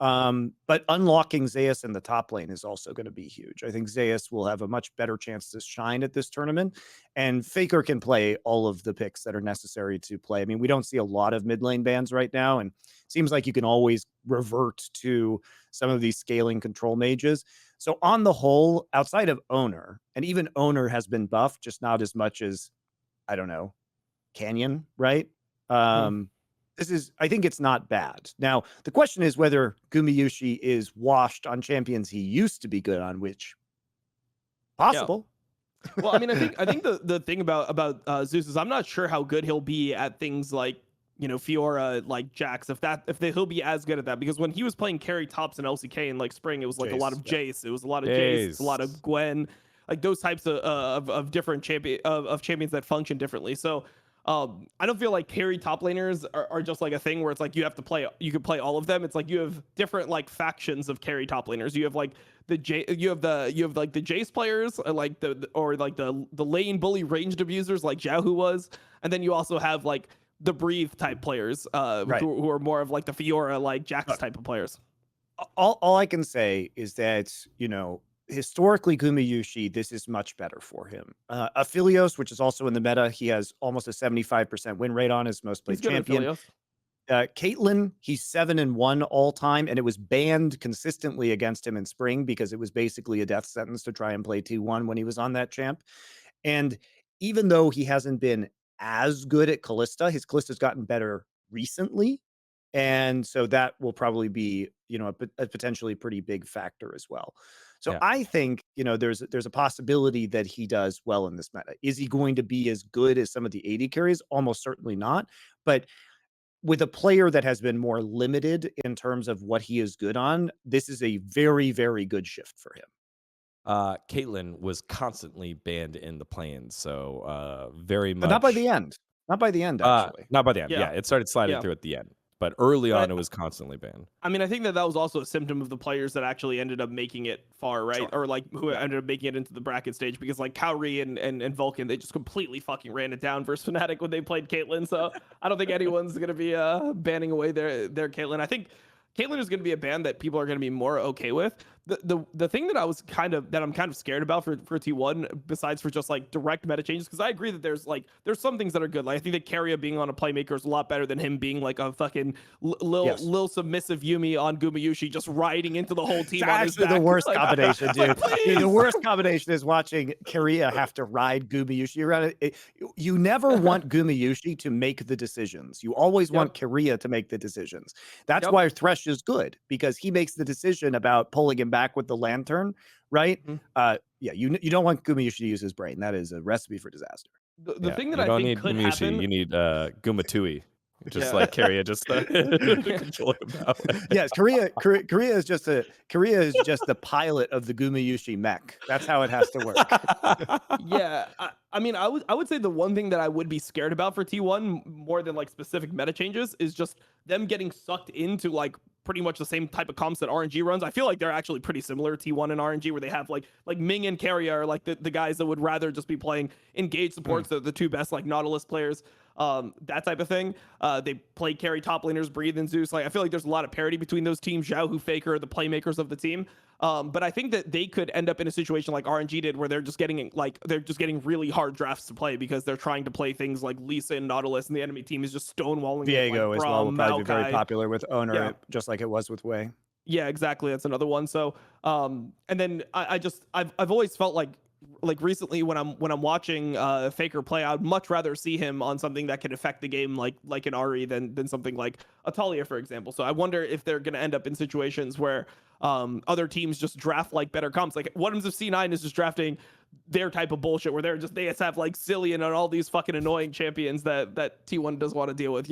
But unlocking Zeus in the top lane is also going to be huge. I think Zeus will have a much better chance to shine at this tournament, and Faker can play all of the picks that are necessary to play. I mean, we don't see a lot of mid lane bans right now, and it seems like you can always revert to some of these scaling control mages. So on the whole, outside of Owner, and even Owner has been buffed, just not as much as, I don't know, Canyon, right? I think it's not bad. Now, the question is whether Gumayusi is washed on champions he used to be good on, which possible. Yeah. Well, I mean, I think the thing about Zeus is I'm not sure how good he'll be at things like, you know, Fiora, like Jax, he'll be as good at that, because when he was playing carry tops in LCK in like spring, it was like Jace, a lot of Jace, it was a lot of Jace. Jace, a lot of Gwen, like those types of different champions that function differently. So I don't feel like carry top laners are just like a thing where it's like you can play all of them. It's like you have different like factions of carry top laners. You have like the Jace players, like the lane bully ranged abusers like Xiaohu was, and then you also have like the breathe type players who are more of like the Fiora like Jax type of players. All I can say is that, you know, historically, Gumayusi, this is much better for him. Aphelios, which is also in the meta, he has almost a 75% win rate on his most played champion. Caitlyn, he's 7-1 all time, and it was banned consistently against him in spring because it was basically a death sentence to try and play T1 when he was on that champ. And even though he hasn't been as good at Kalista, his Kalista's gotten better recently. And so that will probably be, you know, a potentially pretty big factor as well. So I think, you know, there's a possibility that he does well in this meta. Is he going to be as good as some of the AD carries? Almost certainly not. But with a player that has been more limited in terms of what he is good on, this is a very, very good shift for him. Caitlyn was constantly banned in the plans, so very much. But not by the end. Not by the end, actually. Not by the end. Yeah, it started sliding through at the end. But early on, it was constantly banned. I mean, I think that was also a symptom of the players that actually ended up making it far, right? Sure. Or like who ended up making it into the bracket stage, because like Kaori and Vulcan, they just completely fucking ran it down versus Fnatic when they played Caitlyn. So I don't think anyone's going to be banning away their Caitlyn. I think Caitlyn is going to be a ban that people are going to be more okay with. The thing that I'm kind of scared about for T1, besides for just like direct meta changes, because I agree that there's some things that are good. Like I think that Keria being on a playmaker is a lot better than him being like a fucking lil submissive Yumi on Gumayusi just riding into the whole team. It's on his back. The worst combination, dude. The worst combination is watching Keria have to ride Gumayusi around. You never want Gumayusi to make the decisions. You always want Keria to make the decisions. That's why Thresh is good, because he makes the decision about pulling him back with the lantern, right? You don't want Gumayusi to use his brain. That is a recipe for disaster. The thing that I think could happen, you need Gumatui, just like Keria, just control him out. Yes, Keria is just the pilot of the Gumayusi mech. That's how it has to work. I mean, I would say the one thing that I would be scared about for T1 more than like specific meta changes is just them getting sucked into like pretty much the same type of comps that RNG runs. I feel like they're actually pretty similar, T1 and RNG, where they have like Ming and Keria are like the guys that would rather just be playing engaged supports, the two best like Nautilus players, that type of thing. They play carry top laners, Breathe and Zeus. Like I feel like there's a lot of parity between those teams. Xiaohu, Faker are the playmakers of the team. But I think that they could end up in a situation like RNG did, where they're just getting really hard drafts to play because they're trying to play things like Lisa and Nautilus, and the enemy team is just stonewalling. Viego like as well will probably be very Maokai. popular with Owner, just like it was with Wei. Yeah, exactly. That's another one. So, and then I've always felt like recently when I'm watching Faker play, I'd much rather see him on something that can affect the game like an Ari than something like Atalia, for example. So I wonder if they're going to end up in situations where other teams just draft like better comps. Like what happens if C9 is just drafting their type of bullshit where they just have like Cillian and all these fucking annoying champions that T1 doesn't want to deal with.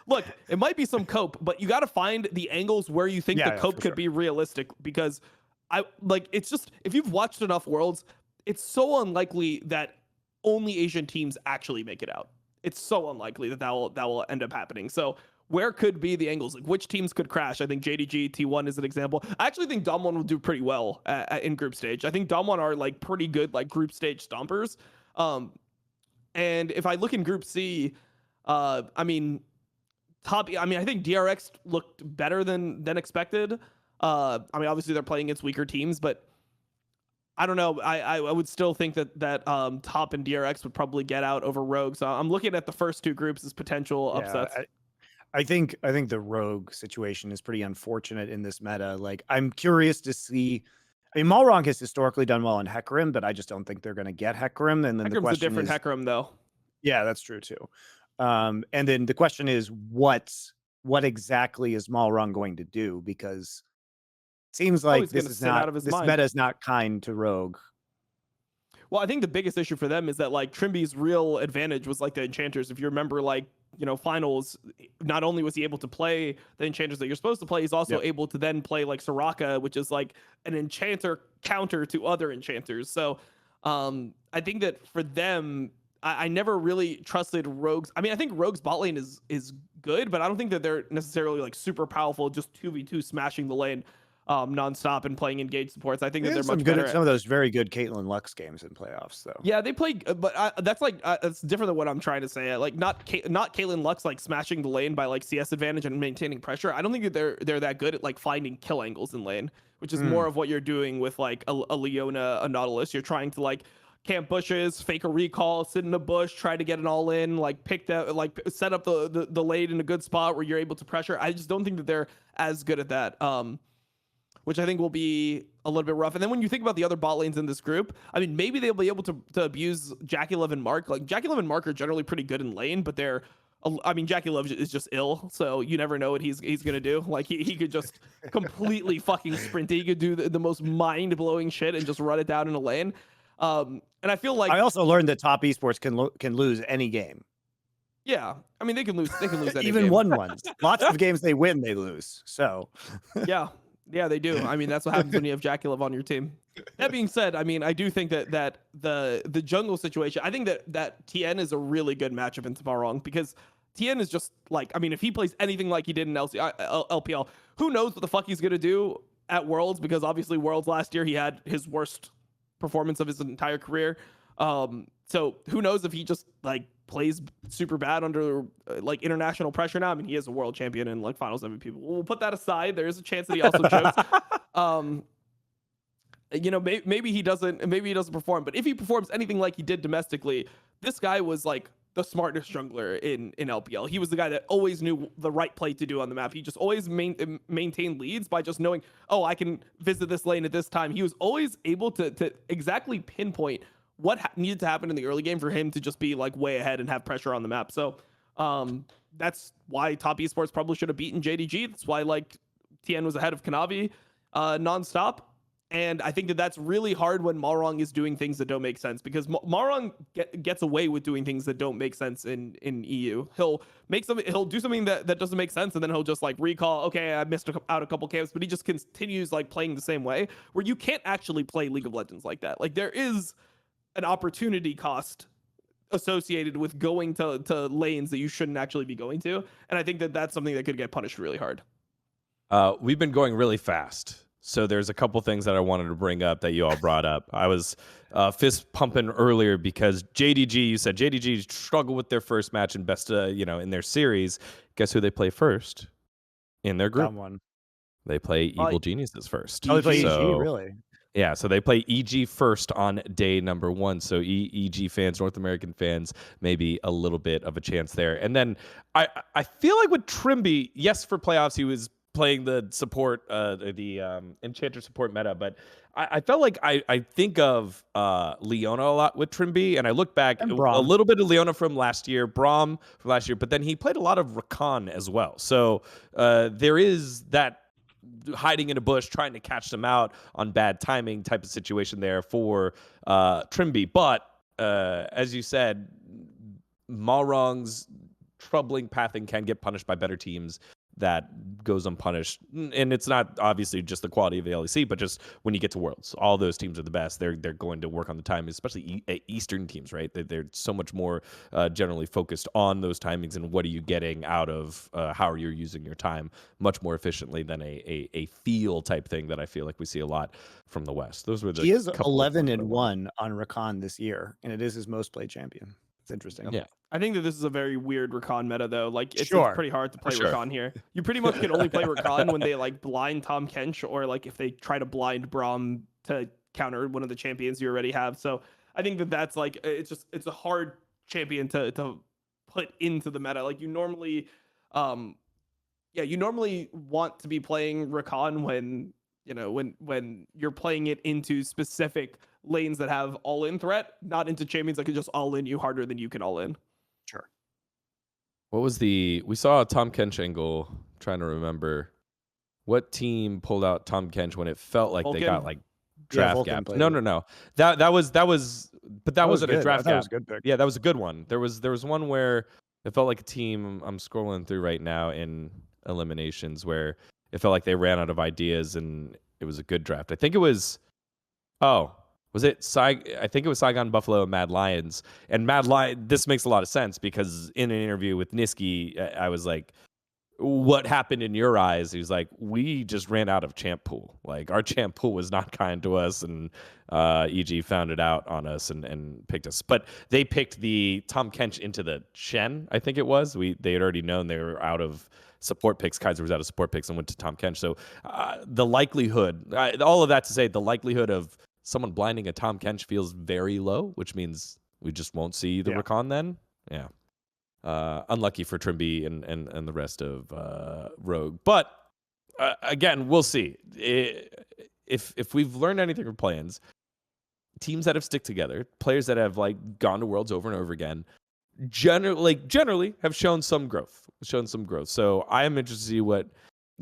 Look, it might be some cope, but you got to find the angles where you think the cope could be realistic, because it's just, if you've watched enough Worlds, it's so unlikely that only Asian teams actually make it out. It's so unlikely that will end up happening. So where could be the angles? Like which teams could crash? I think Gen.G, T1 is an example. I actually think Dom1 will do pretty well in group stage. I think Dom1 are like pretty good like group stage stompers. And if I look in group C, I think DRX looked better than expected. Obviously they're playing against weaker teams, but I don't know. I would still think that Top and DRX would probably get out over Rogue. So I'm looking at the first two groups as potential upsets. I think the Rogue situation is pretty unfortunate in this meta. Like, I'm curious to see. I mean, Malrong has historically done well in Hecarim, but I just don't think they're going to get Hecarim. And then the question a different is, Hecarim, though. Yeah, that's true too. And then the question is, what exactly is Malrong going to do? Because it seems like this meta is not kind to Rogue. Well, I think the biggest issue for them is that like Trimby's real advantage was like the enchanters. If you remember, like, finals, not only was he able to play the enchanters that you're supposed to play, he's also able to then play like Soraka, which is like an enchanter counter to other enchanters. So I think that for them, I never really trusted Rogue's. I mean, I think Rogue's bot lane is good, but I don't think that they're necessarily like super powerful, just 2v2 smashing the lane nonstop and playing engaged supports. I think that they're much better at some of those very good Caitlyn Lux games in playoffs, though. Yeah, they play, but that's like that's different than what I'm trying to say. Like not Caitlyn Lux like smashing the lane by like CS advantage and maintaining pressure. I don't think that they're that good at like finding kill angles in lane, which is more of what you're doing with like a Leona, a Nautilus. You're trying to like camp bushes, fake a recall, sit in a bush, try to get an all in, like pick that, like set up the lane in a good spot where you're able to pressure. I just don't think that they're as good at that. Which I think will be a little bit rough. And then when you think about the other bot lanes in this group, I mean, maybe they'll be able to abuse JackeyLove and Mark. Like, JackeyLove and Mark are generally pretty good in lane, but JackeyLove is just ill, so you never know what he's going to do. Like, he could just completely fucking sprint. He could do the most mind-blowing shit and just run it down in a lane. And I feel like... I also learned that top esports can lose any game. Yeah, I mean, they can lose any even game. Won ones. Lots of games they win, they lose. So... Yeah, they do. I mean, that's what happens when you have JackeyLove on your team. That being said, I mean, I do think that the jungle situation, I think that TN is a really good matchup in Malrong, because TN is just like, I mean, if he plays anything like he did in LPL, who knows what the fuck he's going to do at Worlds, because obviously Worlds last year, he had his worst performance of his entire career. So who knows if he just like plays super bad under like international pressure now. I mean, he is a world champion and like finals MVP. We'll put that aside. There is a chance that he also chokes. Maybe he doesn't perform, but if he performs anything like he did domestically, this guy was like the smartest jungler in LPL. He was the guy that always knew the right play to do on the map. He just always maintained leads by just knowing, oh, I can visit this lane at this time. He was always able to exactly pinpoint what needed to happen in the early game for him to just be like way ahead and have pressure on the map. So that's why top esports probably should have beaten Gen.G. That's why like TN was ahead of Kanavi nonstop. And I think that's really hard when Malrong is doing things that don't make sense, because Malrong gets away with doing things that don't make sense in EU. He'll do something that doesn't make sense, and then he'll just like recall, okay, I missed out a couple camps, but he just continues like playing the same way, where you can't actually play League of Legends like that. Like, there is an opportunity cost associated with going to lanes that you shouldn't actually be going to. And I think that's something that could get punished really hard. We've been going really fast, so there's a couple things that I wanted to bring up that you all brought up. I was fist pumping earlier because Gen.G, you said Gen.G struggled with their first match in in their series. Guess who they play first in their group? Someone. They play Evil Geniuses first. Oh, they play EG, really? Yeah, so they play EG first on day number 1. So EG fans, North American fans, maybe a little bit of a chance there. And then I feel like with Trimby, yes, for playoffs, he was playing the support, the Enchanter support meta, but I felt like I think of Leona a lot with Trimby, and I look back And a Braum. little bit of Leona from last year, Braum from last year, but then he played a lot of Rakan as well. So there is that hiding in a bush, trying to catch them out on bad timing type of situation there for Trimby. But as you said, Malrong's troubling pathing can get punished by better teams. That goes unpunished, and it's not obviously just the quality of the LEC, but just when you get to Worlds, all those teams are the best. They're going to work on the timing, especially Eastern teams, right? They're so much more generally focused on those timings and what are you getting out of how are you using your time much more efficiently than a feel type thing that I feel like we see a lot from the West. Those were the He is couple of ones that I wanted. 11-1 on Rakan this year, and it is his most played champion. It's interesting. Yeah. I think that this is a very weird Rakan meta, though. Like, it's Sure. pretty hard to play sure. Rakan here. You pretty much can only play Rakan when they like blind Tom Kench, or like if they try to blind Braum to counter one of the champions you already have. So I think that that's like it's a hard champion to put into the meta. Like you normally, you normally want to be playing Rakan when when you're playing it into specific lanes that have all-in threat, not into champions that can just all-in you harder than you can all-in. Sure. What was we saw a Tom Kench angle, trying to remember what team pulled out Tom Kench when it felt like Vulcan. they got like Yeah, draft Vulcan gaps. played No. That was but that wasn't good. a draft That gap. was a good pick. Yeah, that was a good one. There was one where it felt like a team, I'm scrolling through right now in eliminations, where it felt like they ran out of ideas and it was a good draft. I think it was was it I think it was Saigon Buffalo and Mad Lions. And this makes a lot of sense because in an interview with Niski, I was like, what happened in your eyes? He was like, we just ran out of champ pool. Like our champ pool was not kind to us, and EG found it out on us and picked us. But they picked the Tom Kench into the Shen, I think it was. They had already known they were out of support picks. Kaiser was out of support picks and went to Tom Kench. So the likelihood, all of that to say, the likelihood of someone blinding a Tom Kench feels very low, which means we just won't see the Rakan then. Yeah. Unlucky for Trimby and the rest of Rogue. But again, we'll see. If we've learned anything from plans, teams that have stick together, players that have like gone to Worlds over and over again, generally have shown some growth. So I am interested to see what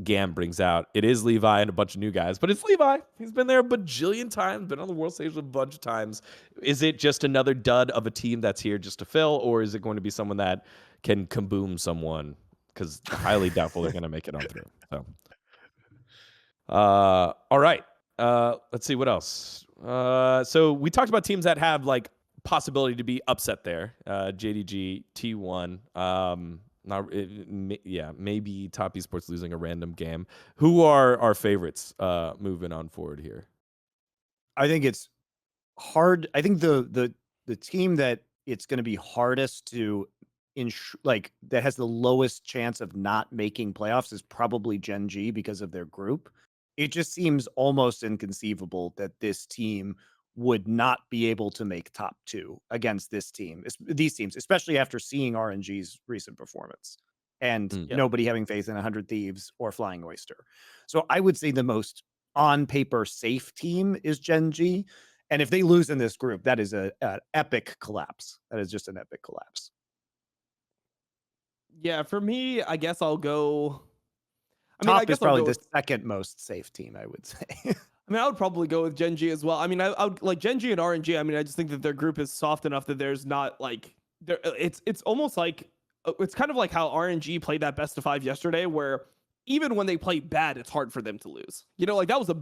Gam brings out. It is Levi and a bunch of new guys, but it's Levi. He's been there a bajillion times, been on the world stage a bunch of times. Is it just another dud of a team that's here just to fill, or is it going to be someone that can kaboom someone? Because highly doubtful they're going to make it on through. So, all right. Let's see what else. So we talked about teams that have like possibility to be upset there. JDG, T1. Maybe Top Esports losing a random game. Who are our favorites moving on forward here? I think it's hard. I think the team that it's going to be hardest to that has the lowest chance of not making playoffs is probably Gen.G because of their group. It just seems almost inconceivable that this team would not be able to make top 2 against these teams, especially after seeing RNG's recent performance and nobody having faith in 100 Thieves or Flying Oyster. So I would say the most on paper safe team is Gen.G. And if they lose in this group, that is an epic collapse. That is just an epic collapse. Yeah, for me, I guess I'll go. Top is probably the second most safe team, I would say. I mean, I would probably go with Gen.G as well. I mean, I would like Gen.G and RNG. I mean, I just think that their group is soft enough that there's not like it's almost like it's kind of like how RNG played that best of 5 yesterday, where even when they play bad, it's hard for them to lose. Like that was a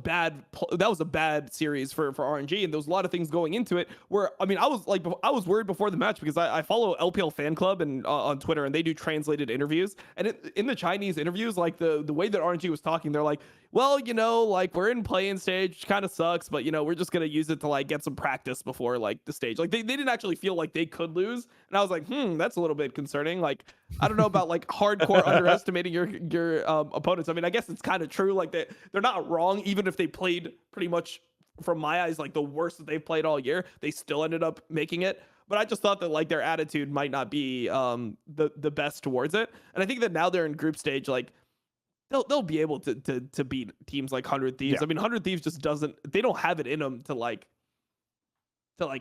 bad series for RNG, and there was a lot of things going into it. Where I mean, I was worried before the match because I follow LPL Fan Club and on Twitter, and they do translated interviews. And in the Chinese interviews, like the way that RNG was talking, they're like, well, like we're in playing stage, kind of sucks, but we're just gonna use it to like get some practice before like the stage. Like they didn't actually feel like they could lose, and I was like, that's a little bit concerning. Like I don't know about like hardcore underestimating your opponents. I mean, I guess it's kind of true. Like they're not wrong, even if they played pretty much, from my eyes, like the worst that they've played all year. They still ended up making it. But I just thought that like their attitude might not be the best towards it. And I think that now they're in group stage, like they'll be able to beat teams like 100 Thieves. Yeah. I mean, 100 Thieves just they don't have it in them to like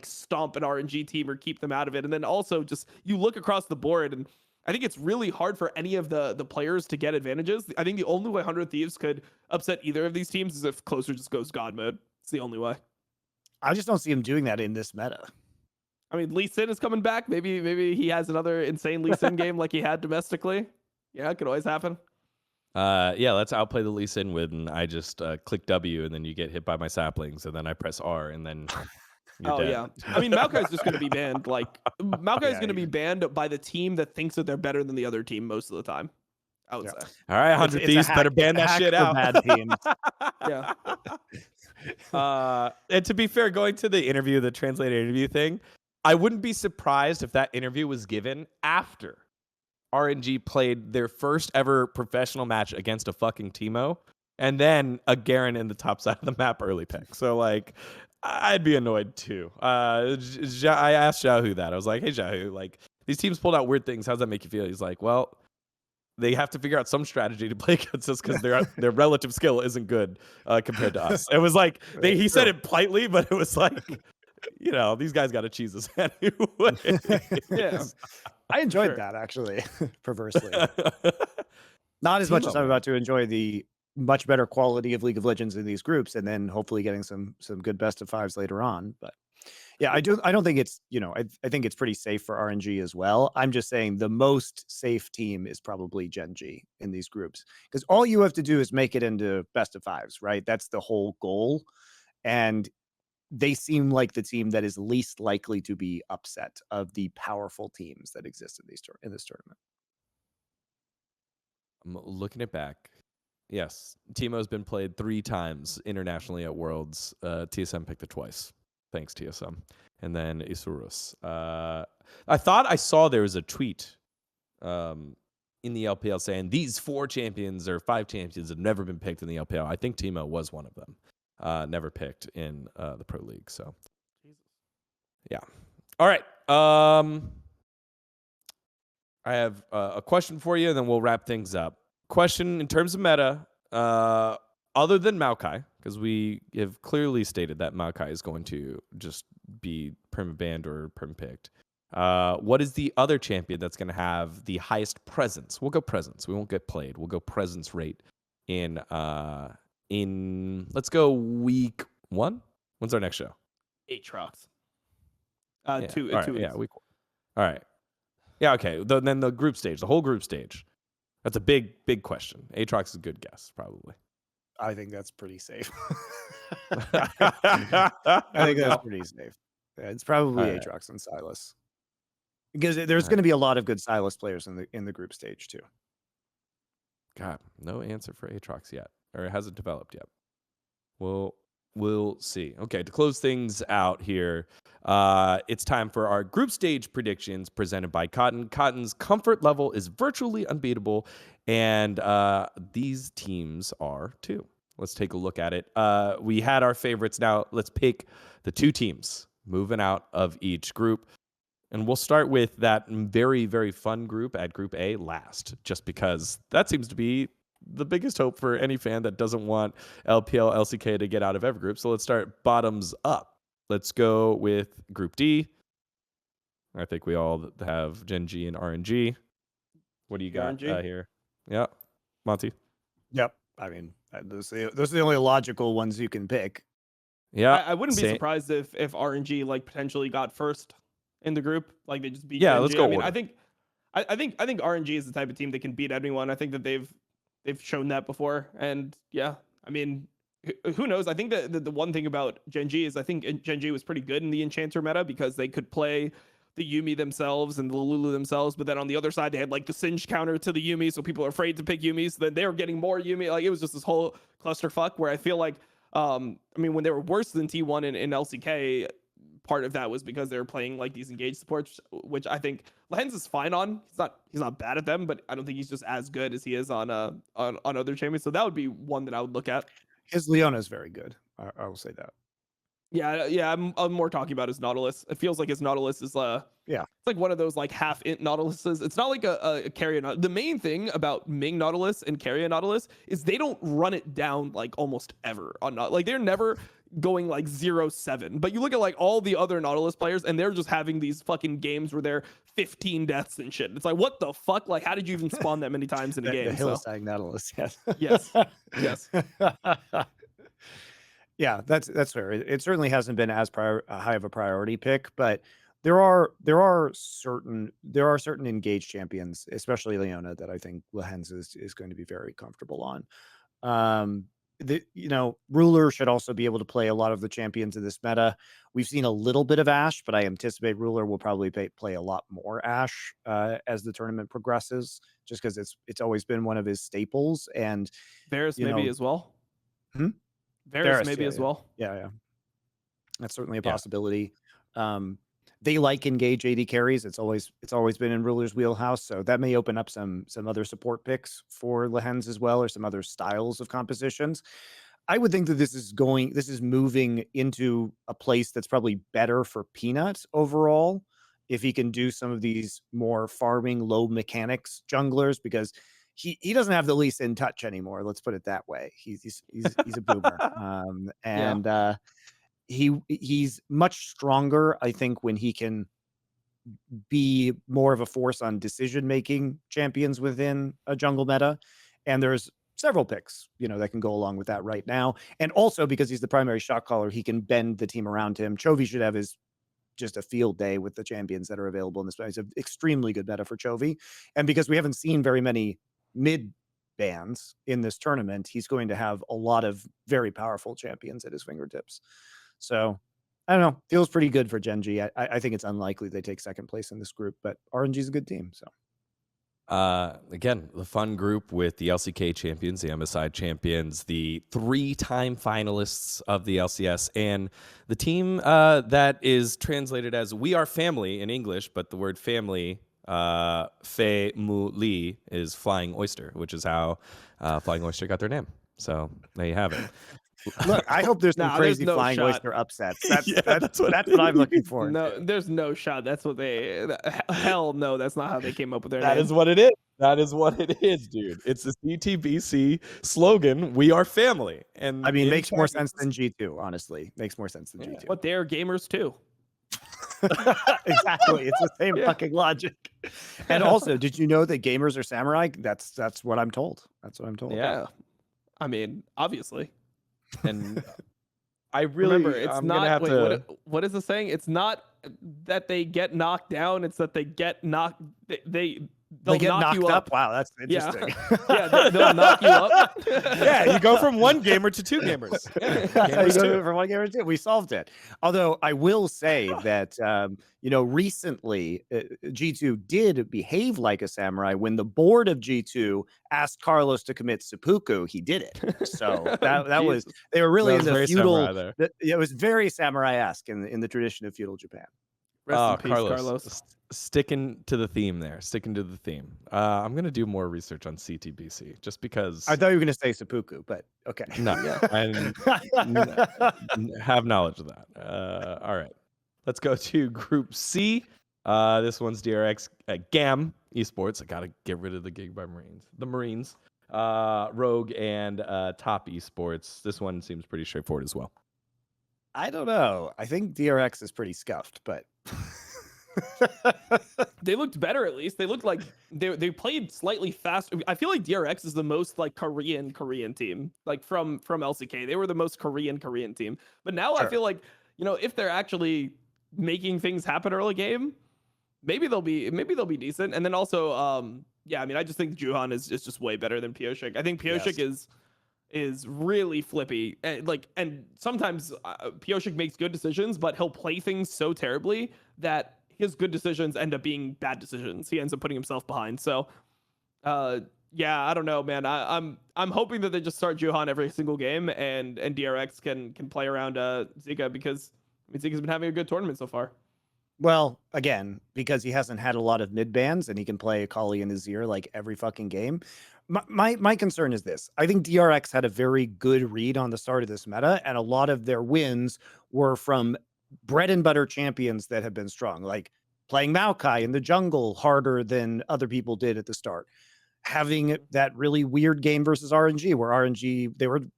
stomp an RNG team or keep them out of it. And then also just you look across the board, and I think it's really hard for any of the players to get advantages. I think the only way 100 Thieves could upset either of these teams is if Closer just goes God mode. It's the only way. I just don't see him doing that in this meta. I mean, Lee Sin is coming back. Maybe he has another insane Lee Sin game like he had domestically. Yeah, it could always happen. Yeah, let's outplay the Lee Sin with, and I just click W, and then you get hit by my saplings, and then I press R, and then you're dead. Yeah. I mean, Maokai is just going to be banned. Like, Maokai is going to be banned by the team that thinks that they're better than the other team most of the time, I would say. All right, 100 Thieves better ban that shit out. Bad teams. Yeah. And to be fair, going to the interview, the translated interview thing, I wouldn't be surprised if that interview was given after RNG played their first ever professional match against a fucking Teemo, and then a Garen in the top side of the map early pick. So, like, I'd be annoyed too. I asked Xiaohu that. I was like, hey, Xiaohu, like, these teams pulled out weird things. How's that make you feel? He's like, well, they have to figure out some strategy to play against us because their relative skill isn't good compared to us. It was like, he said it politely, but it was like, you know, these guys got to cheese us anyway. Yeah. I enjoyed that, actually, perversely. Not as much as I'm about to enjoy the much better quality of League of Legends in these groups, and then hopefully getting some good best of fives later on. But yeah, I don't think it's, you know, I think it's pretty safe for RNG as well. I'm just saying the most safe team is probably Gen.G in these groups, because all you have to do is make it into best of fives, right? That's the whole goal. And they seem like the team that is least likely to be upset of the powerful teams that exist in this tournament. I'm looking it back. Yes, Teemo's been played 3 times internationally at Worlds. TSM picked it twice. Thanks, TSM. And then Isurus. I thought I saw there was a tweet in the LPL saying these 4 champions or 5 champions have never been picked in the LPL. I think Teemo was one of them. Never picked in the Pro League. So, yeah. All right. I have a question for you, and then we'll wrap things up. Question in terms of meta, other than Maokai, because we have clearly stated that Maokai is going to just be perma-banned or perma-picked. What is the other champion that's going to have the highest presence? We'll go presence. We won't get played. We'll go presence rate in let's go week 1. When's our next show? Aatrox. Yeah. 2 All right, 2 weeks. yeah, week 1. All right. Yeah, okay. Then the group stage, the whole group stage. That's a big question. Aatrox is a good guess, probably. I think that's pretty safe. I think that's pretty safe. Yeah, it's probably Aatrox and Silas, because there's going to be a lot of good Silas players in the group stage too. God, no answer for Aatrox yet, or it hasn't developed yet. We'll see. Okay, to close things out here, it's time for our group stage predictions presented by Cotton. Cotton's comfort level is virtually unbeatable, and these teams are too. Let's take a look at it. We had our favorites. Now let's pick the 2 teams moving out of each group. And we'll start with that very, very fun group at Group A last, just because that seems to be the biggest hope for any fan that doesn't want LPL, LCK to get out of every group. So let's start bottoms up. Let's go with Group D. I think we all have Gen.G and RNG. What do you got here? Yeah, Monty. Yep. I mean, those are the only logical ones you can pick. Yeah, I wouldn't be surprised if RNG like potentially got first in the group, like they just beat. Yeah, Gen.G. let's go. I mean, I think RNG is the type of team that can beat anyone. I think that they've shown that before, and yeah, I mean, who knows? I think that the one thing about Gen.G is I think Gen.G was pretty good in the Enchanter meta because they could play the Yuumi themselves and the Lulu themselves, but then on the other side they had like the Singe counter to the Yuumi, so people are afraid to pick Yuumi, so then they were getting more Yuumi. Like it was just this whole clusterfuck where I feel like I mean, when they were worse than T1 in LCK, part of that was because they were playing like these engaged supports, which I think Lens is fine on. He's not bad at them, but I don't think he's just as good as he is on other champions. So that would be one that I would look at. His Leona is very good. I will say that. Yeah. I'm more talking about his Nautilus. It feels like his Nautilus is Yeah. It's like one of those like half int Nautiluses. It's not like a carrier. The main thing about Ming Nautilus and carrier Nautilus is they don't run it down like almost ever on like they're never going like 0-7. But you look at like all the other Nautilus players and they're just having these fucking games where they're 15 deaths and shit. It's like, what the fuck? Like, how did you even spawn that many times in a game? The Hillside Nautilus, yes. Yes. Yeah, that's fair. It certainly hasn't been as high of a priority pick, but there are certain engaged champions, especially Leona, that I think Lehens is going to be very comfortable on. Ruler should also be able to play a lot of the champions of this meta. We've seen a little bit of Ashe, but I anticipate Ruler will probably play a lot more Ashe as the tournament progresses, just because it's always been one of his staples. And Varus maybe as well. Varus maybe as well. Yeah. That's certainly a possibility. They like engage AD carries. It's always been in Ruler's wheelhouse. So that may open up some other support picks for Lehens as well, or some other styles of compositions. I would think that this is moving into a place that's probably better for Peanut overall, if he can do some of these more farming, low mechanics junglers, because he doesn't have the least in touch anymore. Let's put it that way. He's a boomer. He's much stronger, I think, when he can be more of a force on decision-making champions within a jungle meta. And there's several picks, that can go along with that right now. And also because he's the primary shot caller, he can bend the team around him. Chovy should have just a field day with the champions that are available in this meta. It's an extremely good meta for Chovy. And because we haven't seen very many mid bans in this tournament, he's going to have a lot of very powerful champions at his fingertips. So I don't know. Feels pretty good for Gen.G. I think it's unlikely they take second place in this group, but RNG is a good team. So again, the fun group with the LCK champions, the MSI champions, the 3-time finalists of the LCS, and the team that is translated as "We Are Family" in English, but the word family, Fe Mu Li, is Flying Oyster, which is how Flying Oyster got their name. So there you have it. Look, I hope there's some crazy Flying Oyster upsets. That's what I'm looking for. No, there's no shot. That's what hell no, that's not how they came up with their name. That is what it is. That is what it is, dude. It's the CTBC slogan, "We Are Family." And I mean, makes more sense than G2, honestly. Makes more sense than G2. But they're gamers too. Exactly. It's the same fucking logic. And also, did you know that gamers are samurai? That's what I'm told. That's what I'm told. Yeah. I mean, obviously. And I really remember, it's not. What is the saying? It's not that they get knocked down; it's that they get knocked. They'll get knock knocked you up. Wow, that's interesting. Yeah, they'll knock you up. Yeah, you go from one gamer to 2 gamers. From one gamer to 2. We solved it. Although I will say that recently G2 did behave like a samurai. When the board of G2 asked Carlos to commit seppuku, he did it. So that was, they were really in the feudal. It was very samurai-esque in the tradition of feudal Japan. Rest in peace, Carlos. Sticking to the theme there. I'm going to do more research on CTBC just because. I thought you were going to say seppuku, but okay. No, I have knowledge of that. All right. Let's go to Group C. This one's DRX GAM Esports. I got to get rid of the gig by Marines. The Marines. Rogue and Top Esports. This one seems pretty straightforward as well. I don't know. I think DRX is pretty scuffed, but they looked better at least. They looked like they played slightly faster. I feel like DRX is the most like Korean team, like from LCK. They were the most Korean team. But now I feel like, if they're actually making things happen early game, maybe they'll be decent. And then also I just think Juhan is just way better than Pioshik. I think Pioshik is really flippy, and sometimes Pioshik makes good decisions, but he'll play things so terribly that his good decisions end up being bad decisions. He ends up putting himself behind. So I don't know, man. I'm hoping that they just start Juhan every single game, and DRX can play around Zika, because Zika's been having a good tournament so far. Well, again, because he hasn't had a lot of mid bans and he can play Akali in his ear like every fucking game. My concern is this. I think DRX had a very good read on the start of this meta, and a lot of their wins were from bread and butter champions that have been strong, like playing Maokai in the jungle harder than other people did at the start. Having that really weird game versus RNG, where RNG,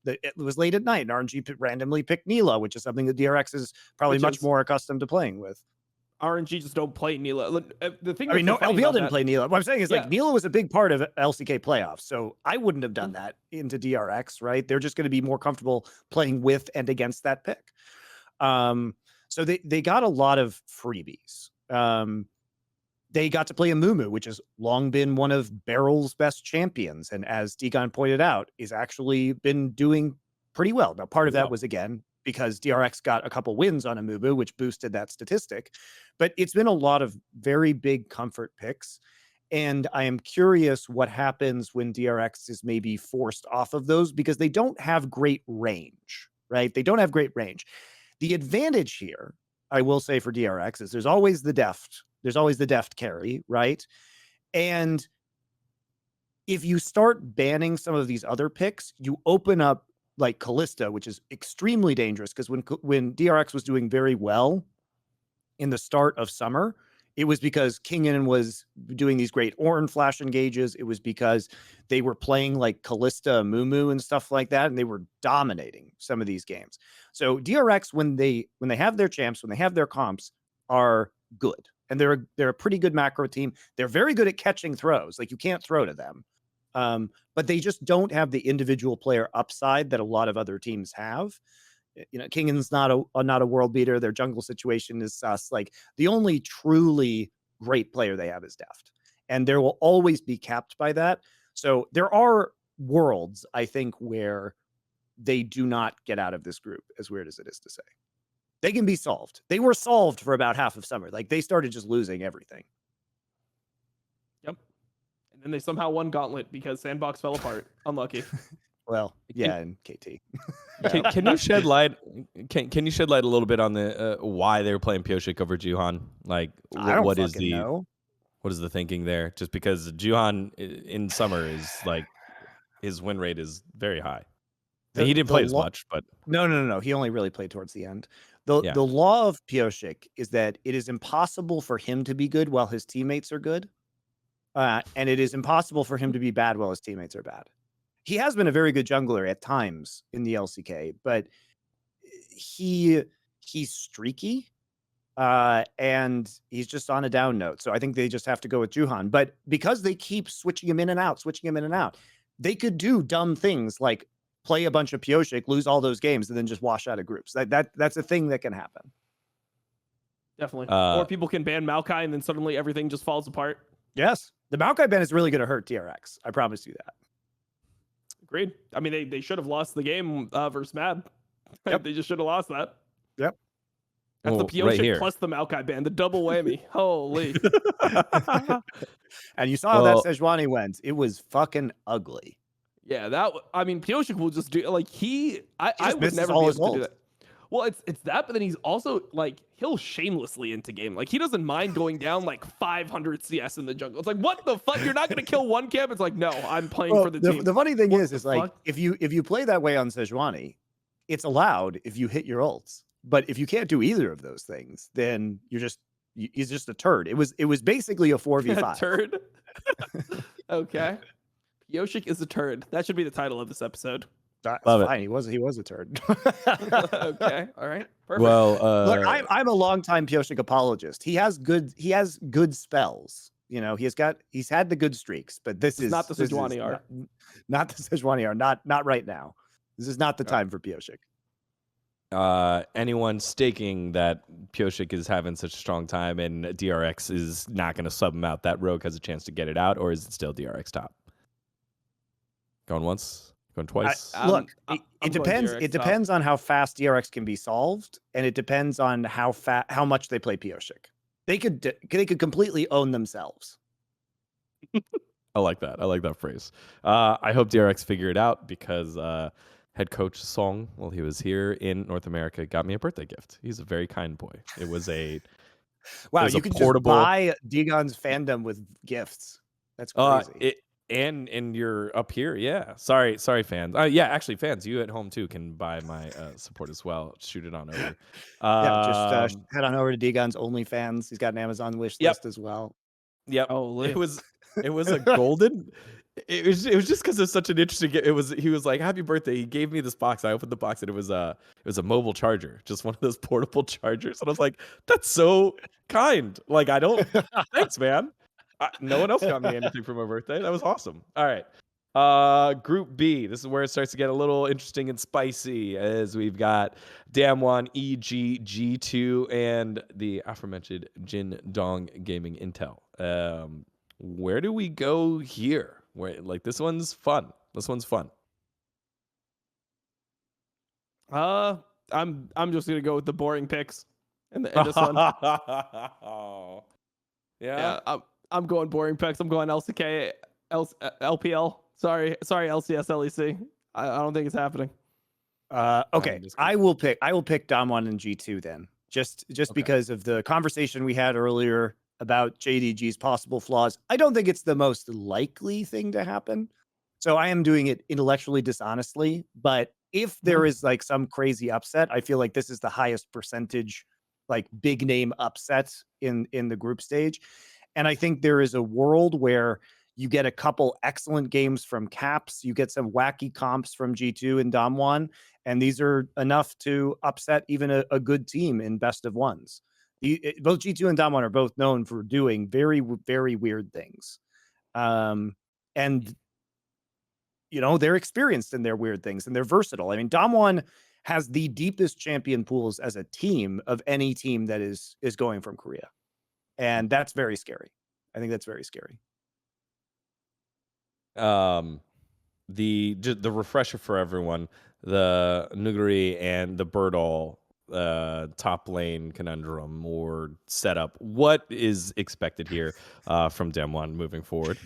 it was late at night, and RNG randomly picked Nila, which is something that DRX is probably much more accustomed to playing with. RNG just don't play Nila. The thing, I mean, no, LPL didn't play Nila. What I'm saying is, like, Nila was a big part of LCK playoffs, so I wouldn't have done that into DRX, right? They're just going to be more comfortable playing with and against that pick. So they got a lot of freebies. They got to play a Mumu, which has long been one of Barrel's best champions, and as dGon pointed out, is actually been doing pretty well. Now, part of that was, again, because DRX got a couple wins on a Mumu, which boosted that statistic. But it's been a lot of very big comfort picks, and I am curious what happens when DRX is maybe forced off of those, because they don't have great range, right? They don't have great range. The advantage here, I will say, for DRX is there's always the deft carry, right? And if you start banning some of these other picks, you open up like Kalista, which is extremely dangerous, because when DRX was doing very well in the start of summer, it was because Kingen was doing these great Ornn flash engages. It was because they were playing like Kalista, Mumu, and stuff like that, and they were dominating some of these games. So DRX, when they have their champs, when they have their comps, are good, and they're a pretty good macro team. They're very good at catching throws. Like, you can't throw to them. But they just don't have the individual player upside that a lot of other teams have. You know, Kingen's not a world beater. Their jungle situation is sus. Like, the only truly great player they have is Deft, and there will always be capped by that. So there are worlds, I think, where they do not get out of this group, as weird as it is to say. They can be solved. They were solved for about half of summer. Like, they started just losing everything. Yep. And then they somehow won Gauntlet because Sandbox fell apart. Unlucky. Well, yeah, and KT. Can you shed light? Can you shed light a little bit on the why they were playing Pyosik over Juhan? Like, what is the thinking there? Just because Juhan in summer is like, his win rate is very high. He didn't play as much, but no. He only really played towards the end. The law of Pyosik is that it is impossible for him to be good while his teammates are good, and it is impossible for him to be bad while his teammates are bad. He has been a very good jungler at times in the LCK, but he's streaky, and he's just on a down note. So I think they just have to go with Juhan. But because they keep switching him in and out, they could do dumb things like play a bunch of Pyosik, lose all those games, and then just wash out of groups. That's a thing that can happen. Definitely. Or people can ban Maokai, and then suddenly everything just falls apart. Yes. The Maokai ban is really going to hurt DRX. I promise you that. Agreed. I mean, they should have lost the game versus Mad. Yep. They just should have lost that. Yep. That's the Pyosik plus the Maokai ban, the double whammy. Holy. And you saw how that Sejuani went. It was fucking ugly. Yeah, Pyosik will just do, like, I would never be able to do that. Well, it's that, but then he's also, like, he'll shamelessly into game. Like, he doesn't mind going down, like, 500 CS in the jungle. It's like, what the fuck? You're not going to kill one camp? It's like, no, I'm playing for the team. The funny thing is like, if you play that way on Sejuani, it's allowed if you hit your ults. But if you can't do either of those things, then he's just a turd. It was basically a 4v5. A turd? Okay. Pyosik is a turd. That should be the title of this episode. That's fine. He was a turd. Okay. All right. Perfect. Well, look, I'm a longtime Pyosik apologist. He has good spells. You know, he's had the good streaks, but this is not the Sejuani art. Not the Sejuani art. Not right now. This is not the time for Pyosik. Anyone staking that Pyosik is having such a strong time and DRX is not going to sub him out, that Rogue has a chance to get it out, or is it still DRX top? Going once? Going twice? Look, it depends. It depends on how fast DRX can be solved, and it depends on how much they play Pyosik. They could completely own themselves. I like that. I like that phrase. I hope DRX figure it out, because head coach Song, while he was here in North America, got me a birthday gift. He's a very kind boy. It was a wow. You can portable... just buy dGon's fandom with gifts. That's crazy. And you're up here, yeah. Sorry, fans. Yeah, actually, fans, you at home too can buy my support as well. Shoot it on over. Yeah, just head on over to dGon's OnlyFans. He's got an Amazon wish Yep, list as well. yep. Holy. It was a golden. It was just because it's such an interesting. He was like, "Happy birthday!" He gave me this box. I opened the box and it was a mobile charger, just one of those portable chargers. And I was like, "That's so kind." Like I don't. Thanks, man. No one else got me anything for my birthday. That was awesome. All right. Group B. This is where it starts to get a little interesting and spicy, as we've got Damwon, EG, G2, and the aforementioned Gen.G Gaming Intel. Where do we go here? Where, like, this one's fun. This one's fun. I'm just gonna go with the boring picks in this one. Yeah. I'm going boring picks. I'm going LCK, LPL. Sorry, LCS, LEC. I don't think it's happening. Okay, I will pick Damwon and G2 then. Just Okay. because of the conversation we had earlier about JDG's possible flaws. I don't think it's the most likely thing to happen. So I am doing it intellectually dishonestly, but if there is like some crazy upset, I feel like this is the highest percentage like big name upset in the group stage. And I think there is a world where you get a couple excellent games from Caps, you get some wacky comps from G2 and Damwon, and these are enough to upset even a good team in best of ones. Both G2 and Damwon are both known for doing very, very weird things. And you know, they're experienced in their weird things and they're versatile. I mean, Damwon has the deepest champion pools as a team of any team that is going from Korea. And that's very scary. I think that's very scary. The refresher for everyone, the Nuguri and the Birdall top lane conundrum or setup. What is expected here from Damwon moving forward?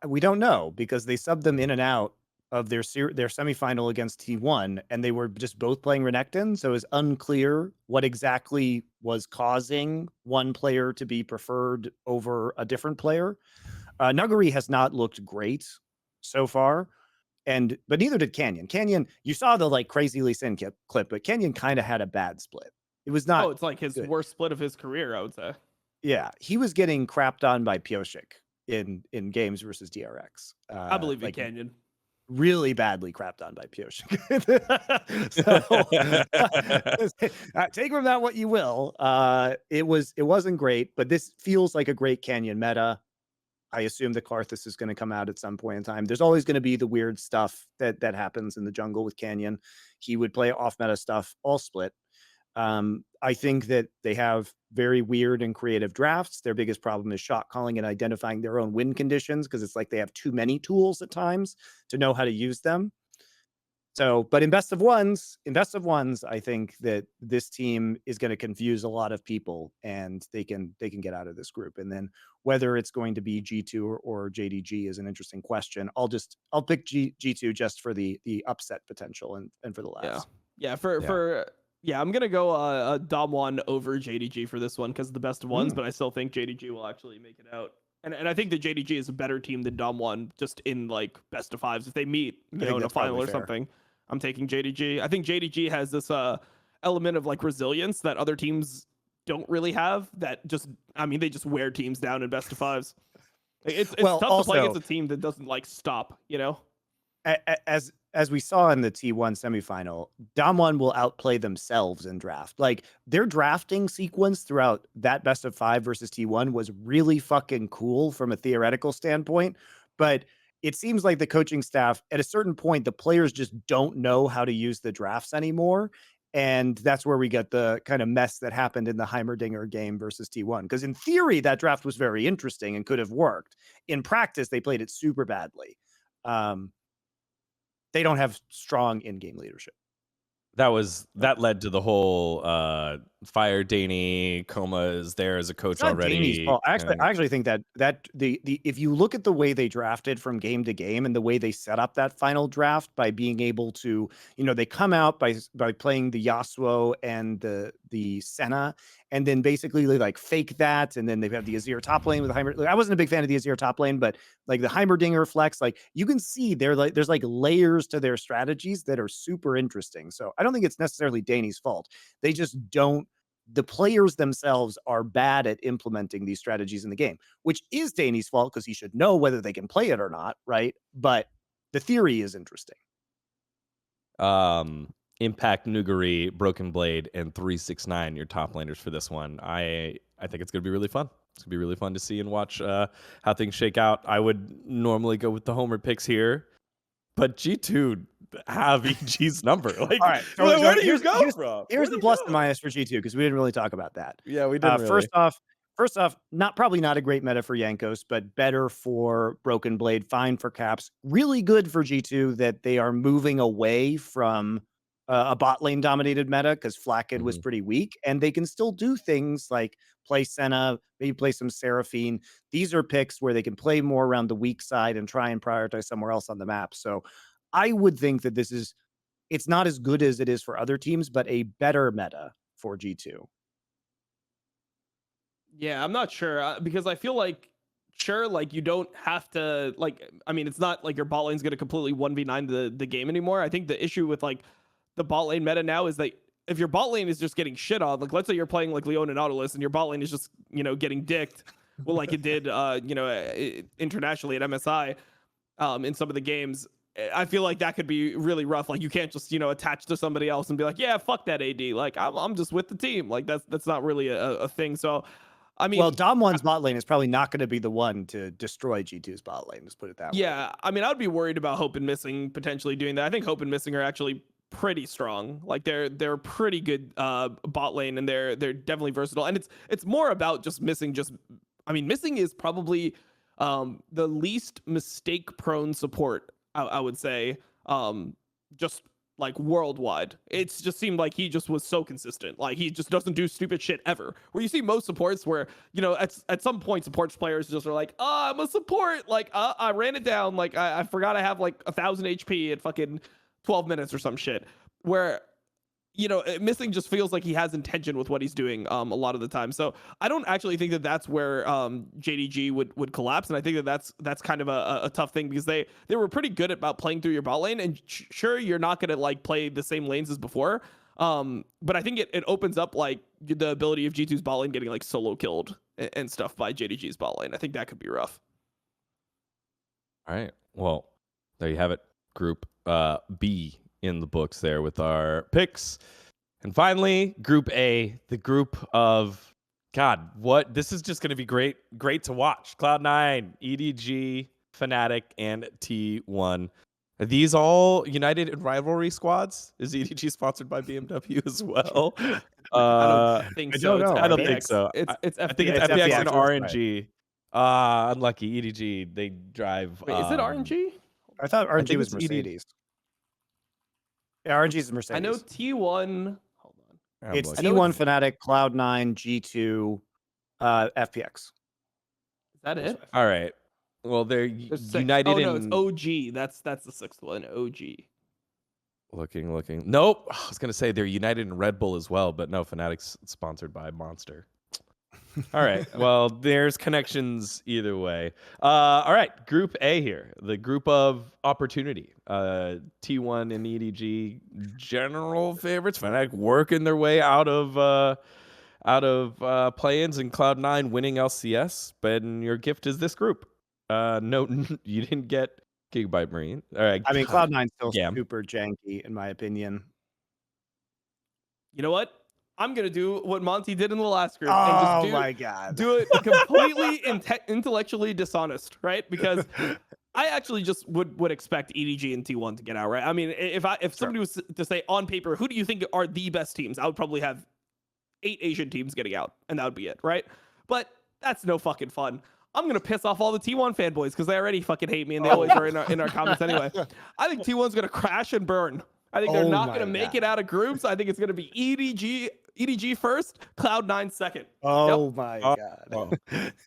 We don't know because they subbed them in and out of their semifinal against T1, and they were just both playing Renekton, so it's unclear what exactly was causing one player to be preferred over a different player. Nuguri has not looked great so far, but neither did Canyon. Canyon, you saw the like crazy Lee Sin clip, but Canyon kind of had a bad split. It was not. Oh, it's like his good. worst split of his career, I would say. Yeah, he was getting crapped on by Pioshik in games versus DRX. I believe in like, Canyon. Really badly crapped on by Pioshik. So take from that what you will. It wasn't great, but this feels like a great Canyon meta. I assume that Karthus is going to come out at some point in time. There's always going to be the weird stuff that happens in the jungle with Canyon. He would play off meta stuff all split. I think that they have very weird and creative drafts. Their biggest problem is shot calling and identifying their own win conditions because it's like they have too many tools at times to know how to use them. So, but in best of ones, I think that this team is going to confuse a lot of people, and they can get out of this group. And then whether it's going to be G2 or JDG is an interesting question. I'll pick G2 just for the upset potential and for the laughs. Yeah, I'm gonna go Damwon over JDG for this one because of the best of ones, but I still think JDG will actually make it out. And I think that JDG is a better team than Damwon just in like best of fives. If they meet, in a final or something, I'm taking JDG. I think JDG has this element of like resilience that other teams don't really have. That just, I mean, they just wear teams down in best of fives. It's tough to play against a team that doesn't like stop, you know? As we saw in the T1 semifinal, Damwon will outplay themselves in draft. Like their drafting sequence throughout that best of 5 versus T1 was really fucking cool from a theoretical standpoint. But it seems like the coaching staff at a certain point, the players just don't know how to use the drafts anymore. And that's where we get the kind of mess that happened in the Heimerdinger game versus T1. Because in theory, that draft was very interesting and could have worked. In practice, they played it super badly. They don't have strong in-game leadership. That led to the whole fire Danny Coma is there as a coach already. I actually think that the if you look at the way they drafted from game to game and the way they set up that final draft by being able to, they come out by playing the Yasuo and the Senna, and then basically they like fake that, and then they have the Azir top lane with Heimer. Like, I wasn't a big fan of the Azir top lane, but like the Heimerdinger flex, like you can see there's like layers to their strategies that are super interesting. So I don't think it's necessarily Danny's fault. They just don't. The players themselves are bad at implementing these strategies in the game, which is Danny's fault because he should know whether they can play it or not, right? But the theory is interesting. Impact, Nuguri, Broken Blade, and 369, your top laners for this one. I think it's going to be really fun. It's going to be really fun to see and watch how things shake out. I would normally go with the homer picks here, but G2 have EG's number. Like, all right, so where do you go from? Here's the plus and minus for G2 because we didn't really talk about that. Yeah, we didn't really. First off, probably not a great meta for Jankos, but better for Broken Blade, fine for Caps. Really good for G2 that they are moving away from a bot lane dominated meta because Flakked was pretty weak, and they can still do things like play Senna, maybe play some Seraphine. These are picks where they can play more around the weak side and try and prioritize somewhere else on the map. So I would think that it's not as good as it is for other teams, but a better meta for G2. Yeah, I'm not sure because I feel like like you don't have to I mean, it's not like your bot lane's going to completely 1v9 the game anymore. I think the issue with like the bot lane meta now is that if your bot lane is just getting shit on, like let's say you're playing like Leon and Nautilus and your bot lane is just, getting dicked, well, like it did, internationally at MSI in some of the games. I feel like that could be really rough. Like you can't just, attach to somebody else and be like, yeah, fuck that AD. Like I'm just with the team. Like that's not really a thing. So, I mean, well, Dom1's bot lane is probably not going to be the one to destroy G2's bot lane. Let's put it that way. Yeah, I mean, I'd be worried about Hope and Missing potentially doing that. I think Hope and Missing are actually pretty strong. Like they're pretty good bot lane, and they're definitely versatile. And it's more about just Missing. Missing is probably the least mistake prone support. I would say just like worldwide. It's just seemed like he just was so consistent. Like he just doesn't do stupid shit ever. Where you see most supports where, at some point supports players just are like, oh, I'm a support. Like I ran it down. Like I forgot I have like 1,000 HP at fucking 12 minutes or some shit. Where, Missing just feels like he has intention with what he's doing a lot of the time. So I don't actually think that that's where Gen.G would collapse, and I think that that's kind of a tough thing because they were pretty good about playing through your bot lane, and sure you're not going to like play the same lanes as before, but I think it opens up like the ability of G2's bot lane getting like solo killed and stuff by Gen.G's bot lane. I think that could be rough. All right, well, there you have it. Group B in the books there with our picks. And finally, Group A, the group of this is just going to be great to watch. Cloud9, EDG, Fnatic, and T1. Are these all United in rivalry squads? Is EDG sponsored by BMW as well? I don't think so. I don't think so. It's I think it's FPX and RNG. Unlucky. EDG, they drive. Wait, is it RNG? I thought RNG was Mercedes. Yeah, RNG is Mercedes. I know T1. Hold on. It's T1, Fnatic, Cloud9, G2, FPX. Is that it? All right. Well, they're united in... no, it's OG. That's the sixth one. OG. Looking. Nope. I was going to say they're united in Red Bull as well, but no, Fnatic's sponsored by Monster. All right. Well, there's connections either way. All right. Group A here, the group of opportunity. T1 and EDG, general favorites. Fnatic working their way out of play-ins, and Cloud9 winning LCS. But your gift is this group. No, you didn't get Gigabyte Marine. All right. I mean, Cloud9's still super janky, in my opinion. You know what? I'm going to do what Monty did in the last group. Oh, and my God. Do it completely intellectually dishonest, right? Because I actually just would expect EDG and T1 to get out, right? I mean, if somebody was to say on paper, who do you think are the best teams? I would probably have 8 Asian teams getting out, and that would be it, right? But that's no fucking fun. I'm going to piss off all the T1 fanboys because they already fucking hate me, and they always are in our comments anyway. I think T1's going to crash and burn. I think they're not going to make it out of groups. I think it's going to be EDG first, Cloud9 second. Oh my God.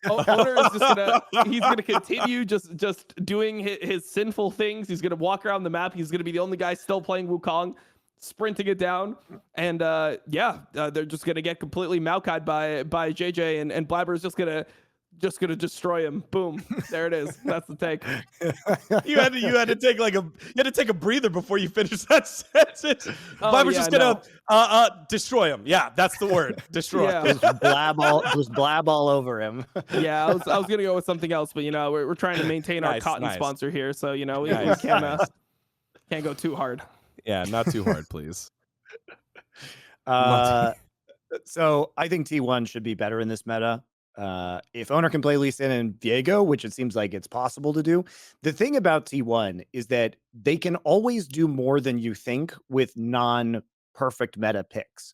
Owner is just he's gonna continue just doing his sinful things. He's gonna walk around the map. He's gonna be the only guy still playing Wukong. sprinting it down, and they're just gonna get completely Maokai'd by JJ, and Blabber's just gonna destroy him. Boom, there it is. That's the take. You had to take a breather before you finish that sentence. Blabber's just gonna destroy him. Yeah, that's the word. Destroy. Yeah. Just blab all over him. Yeah, I was gonna go with something else, but we're trying to maintain our cotton sponsor here, so we can't go too hard. Yeah, not too hard, please. So I think T1 should be better in this meta. If Owner can play Lee Sin and Viego, which it seems like it's possible to do, the thing about T1 is that they can always do more than you think with non-perfect meta picks.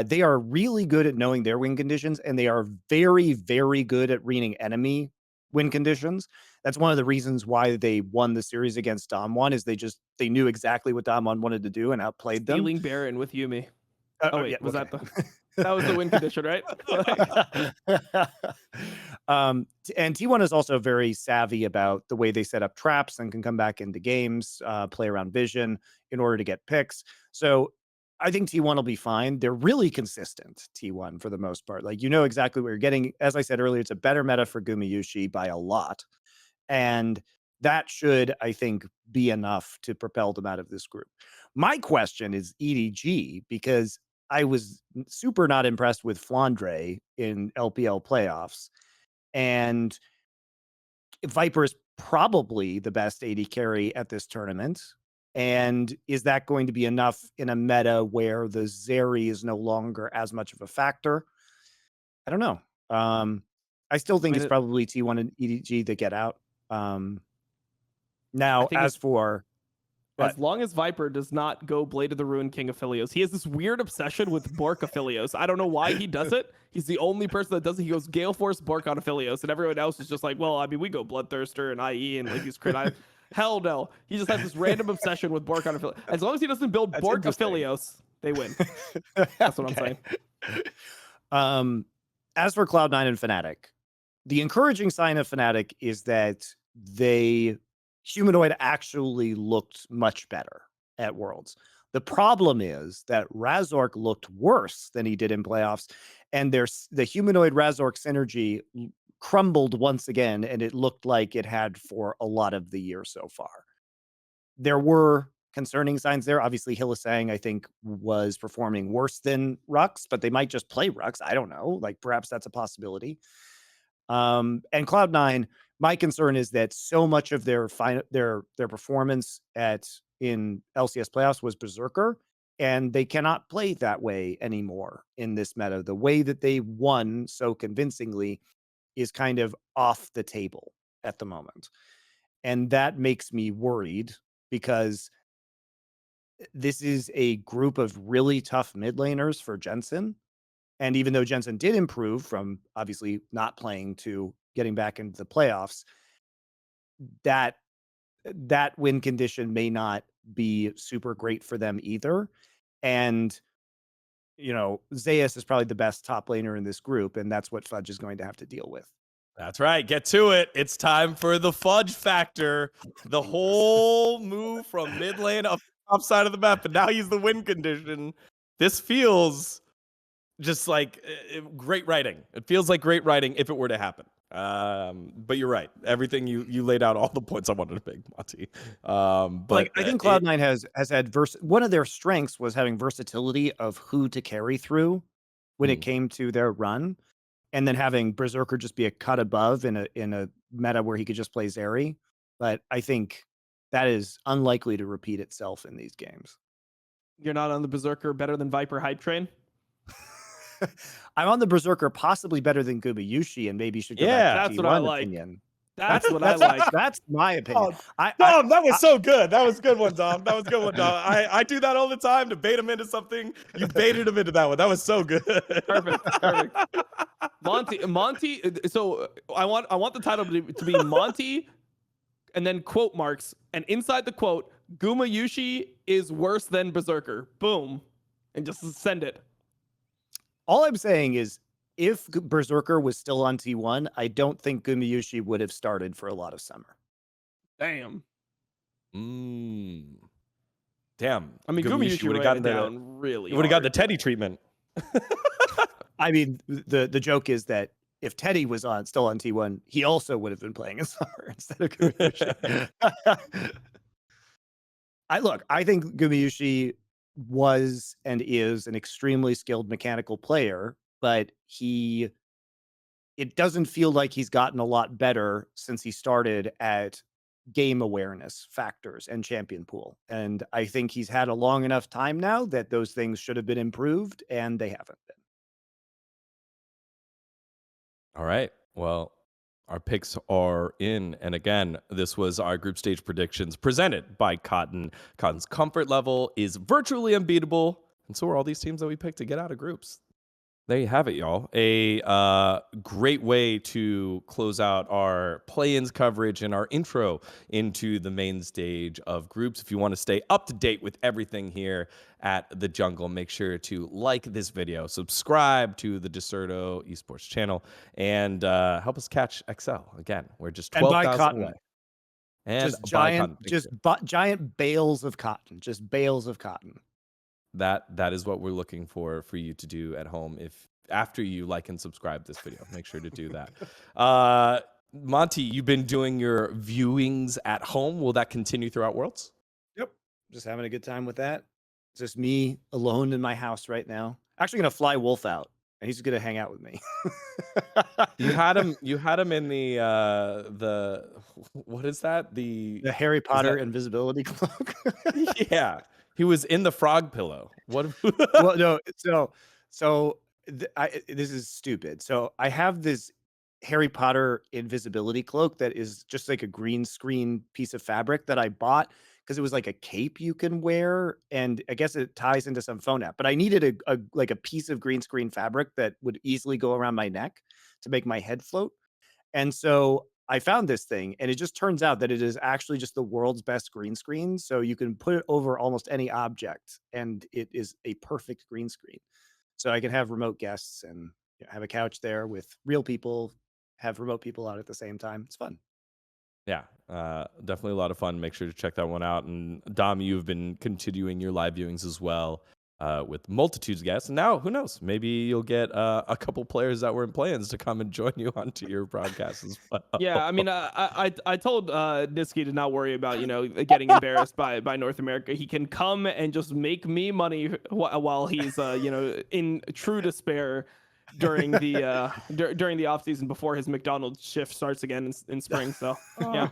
They are really good at knowing their win conditions, and they are very, very good at reading enemy win conditions. That's one of the reasons why they won the series against Dom1 is they knew exactly what Dom1 wanted to do and outplayed them. Stealing Baron with Yuumi. That was the win condition, right? And T1 is also very savvy about the way they set up traps and can come back into games, play around vision in order to get picks. So I think T1 will be fine. They're really consistent, T1, for the most part. Like, exactly what you're getting. As I said earlier, it's a better meta for Gumayusi by a lot. And that should, I think, be enough to propel them out of this group. My question is EDG, because I was super not impressed with Flandre in LPL playoffs. And Viper is probably the best AD carry at this tournament. And is that going to be enough in a meta where the Zeri is no longer as much of a factor? I don't know. I still think it's probably T1 and EDG that get out. Now, as long as Viper does not go Blade of the Ruin King Aphelios, he has this weird obsession with Bork Aphelios. I don't know why he does it. He's the only person that does it. He goes Gale Force Bork on Aphelios, and everyone else is just like, well, I mean, we go Bloodthirster and IE and like these crit. Hell no. He just has this random obsession with Bork on Aphelios. As long as he doesn't build Bork Aphelios, they win. That's what I'm saying. As for Cloud9 and Fnatic, the encouraging sign of Fnatic is that Humanoid actually looked much better at Worlds. The problem is that Razork looked worse than he did in playoffs, and the Humanoid Razork synergy crumbled once again, and it looked like it had for a lot of the year so far. There were concerning signs there. Obviously, Hylissang, I think, was performing worse than Rux, but they might just play Rux. I don't know. Like, perhaps that's a possibility. And Cloud9, my concern is that so much of their performance in LCS playoffs was Berserker, and they cannot play that way anymore in this meta. The way that they won so convincingly is kind of off the table at the moment. And that makes me worried because this is a group of really tough mid laners for Jensen. And even though Jensen did improve from obviously not playing to getting back into the playoffs, that win condition may not be super great for them either. And, Zeus is probably the best top laner in this group, and that's what Fudge is going to have to deal with. That's right. Get to it. It's time for the Fudge factor. The whole move from mid lane up side of the map, and now he's the win condition. This feels just like great writing. It feels like great writing if it were to happen. But you're right. Everything you laid out, all the points I wanted to make, Monty. But I think Cloud9 has had one of their strengths was having versatility of who to carry through when it came to their run, and then having Berserker just be a cut above in a meta where he could just play Zeri. But I think that is unlikely to repeat itself in these games. You're not on the Berserker better than Viper hype train? I'm on the Berserker possibly better than Gumayusi, and maybe should go back to that's what I like. Opinion. That's what I like. That's my opinion. Dom, that was so good. That was a good one, Dom. That was a good one, Dom. I do that all the time to bait him into something. You baited him into that one. That was so good. Perfect. Monty. So I want the title to be Monty, and then quote marks, and inside the quote, Gumayusi is worse than Berserker. Boom, and just send it. All I'm saying is, if Berserker was still on T1, I don't think Gumayusi would have started for a lot of summer. Damn. Damn. I mean, Gumayushi Gumayushi ran it down really You would have got the hard. Teddy treatment. I mean, the joke is that if Teddy was still on T1, he also would have been playing Azar instead of Gumayushi. I think Gumayushi was and is an extremely skilled mechanical player, but it doesn't feel like he's gotten a lot better since he started at game awareness factors and champion pool. And I think he's had a long enough time now that those things should have been improved, and they haven't been. All right. Well, our picks are in. And again, this was our group stage predictions presented by Cotton. Cotton's comfort level is virtually unbeatable. And so are all these teams that we picked to get out of groups. There you have it, y'all. A great way to close out our play-ins coverage and our intro into the main stage of groups. If you want to stay up to date with everything here at The Jungle, make sure to like this video, subscribe to the Deserto Esports channel, and help us catch XL. Again, we're just 12,000 away. And just giant bales of cotton, just bales of cotton. That is what we're looking for you to do at home. If after you like and subscribe this video, make sure to do that. Monty, you've been doing your viewings at home. Will that continue throughout Worlds? Yep. Just having a good time with that. It's just me alone in my house right now. Actually gonna fly Wolf out, and he's gonna hang out with me. You had him in the what is that? The Harry Potter invisibility cloak. Yeah. He was in the frog pillow. What? Well, no. This is stupid. So I have this Harry Potter invisibility cloak that is just like a green screen piece of fabric that I bought because it was like a cape you can wear, and I guess it ties into some phone app. But I needed a piece of green screen fabric that would easily go around my neck to make my head float. And so I found this thing, and it just turns out that it is actually just the world's best green screen. So you can put it over almost any object, and it is a perfect green screen. So I can have remote guests and have a couch there with real people, have remote people out at the same time. It's fun. Yeah, definitely a lot of fun. Make sure to check that one out. And Dom, you've been continuing your live viewings as well with multitudes of guests. And now, who knows? Maybe you'll get a couple players that were in plans to come and join you onto your broadcast as well. Yeah, I mean, I told Niski to not worry about getting embarrassed by North America. He can come and just make me money while he's in true despair during the during the off season before his McDonald's shift starts again in spring. So yeah.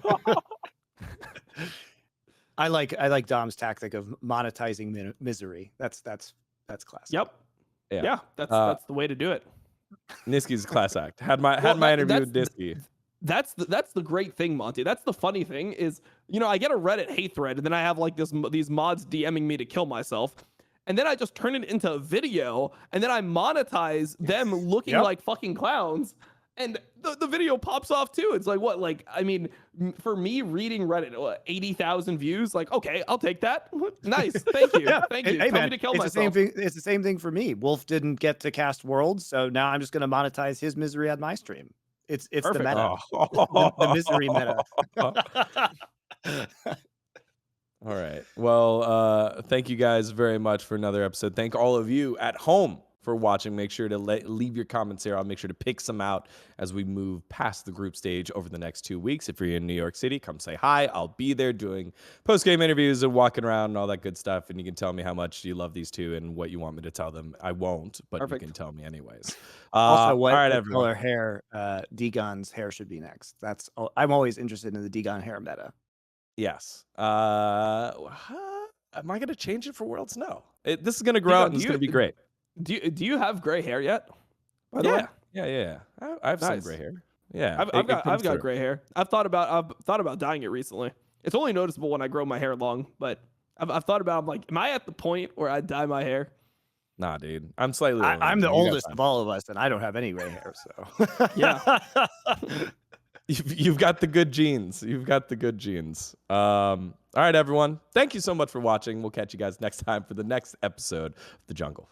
I like Dom's tactic of monetizing misery. That's classic. Yep. Yeah, that's the way to do it. Niski's a class act. Had my interview with Niski. That's the great thing, Monty. That's the funny thing is, I get a Reddit hate thread, and then I have like these mods DMing me to kill myself. And then I just turn it into a video, and then I monetize them looking like fucking clowns. And the video pops off too. It's like, what? Like, I mean, for me reading Reddit, 80,000 views. Like, okay, I'll take that. Nice. Thank you. Thank you. Hey, Tell man, me to kill it's myself. It's the same thing for me. Wolf didn't get to cast Worlds, so now I'm just going to monetize his misery on my stream. It's the meta. The misery meta. All right. Well, thank you guys very much for another episode. Thank all of you at home for watching. Make sure to leave your comments here. I'll make sure to pick some out as we move past the group stage over the next 2 weeks. If you're in New York City, come say hi. I'll be there doing post-game interviews and walking around and all that good stuff. And you can tell me how much you love these two and what you want me to tell them. I won't, but you can tell me anyways. Also, what all right, color hair dGon's hair should be next. I'm always interested in the dGon hair meta. Yes. Am I going to change it for Worlds? No. This is going to grow out and it's going to be great. Do you have gray hair yet? By the way? Yeah. I have some gray hair. Yeah, I've got gray hair. I've thought about dyeing it recently. It's only noticeable when I grow my hair long, but I've thought about. I'm like, am I at the point where I dye my hair? Nah, dude. I'm slightly. I'm the oldest of all of us, and I don't have any gray hair. So yeah. You've got the good genes. All right, everyone. Thank you so much for watching. We'll catch you guys next time for the next episode of The Jungle.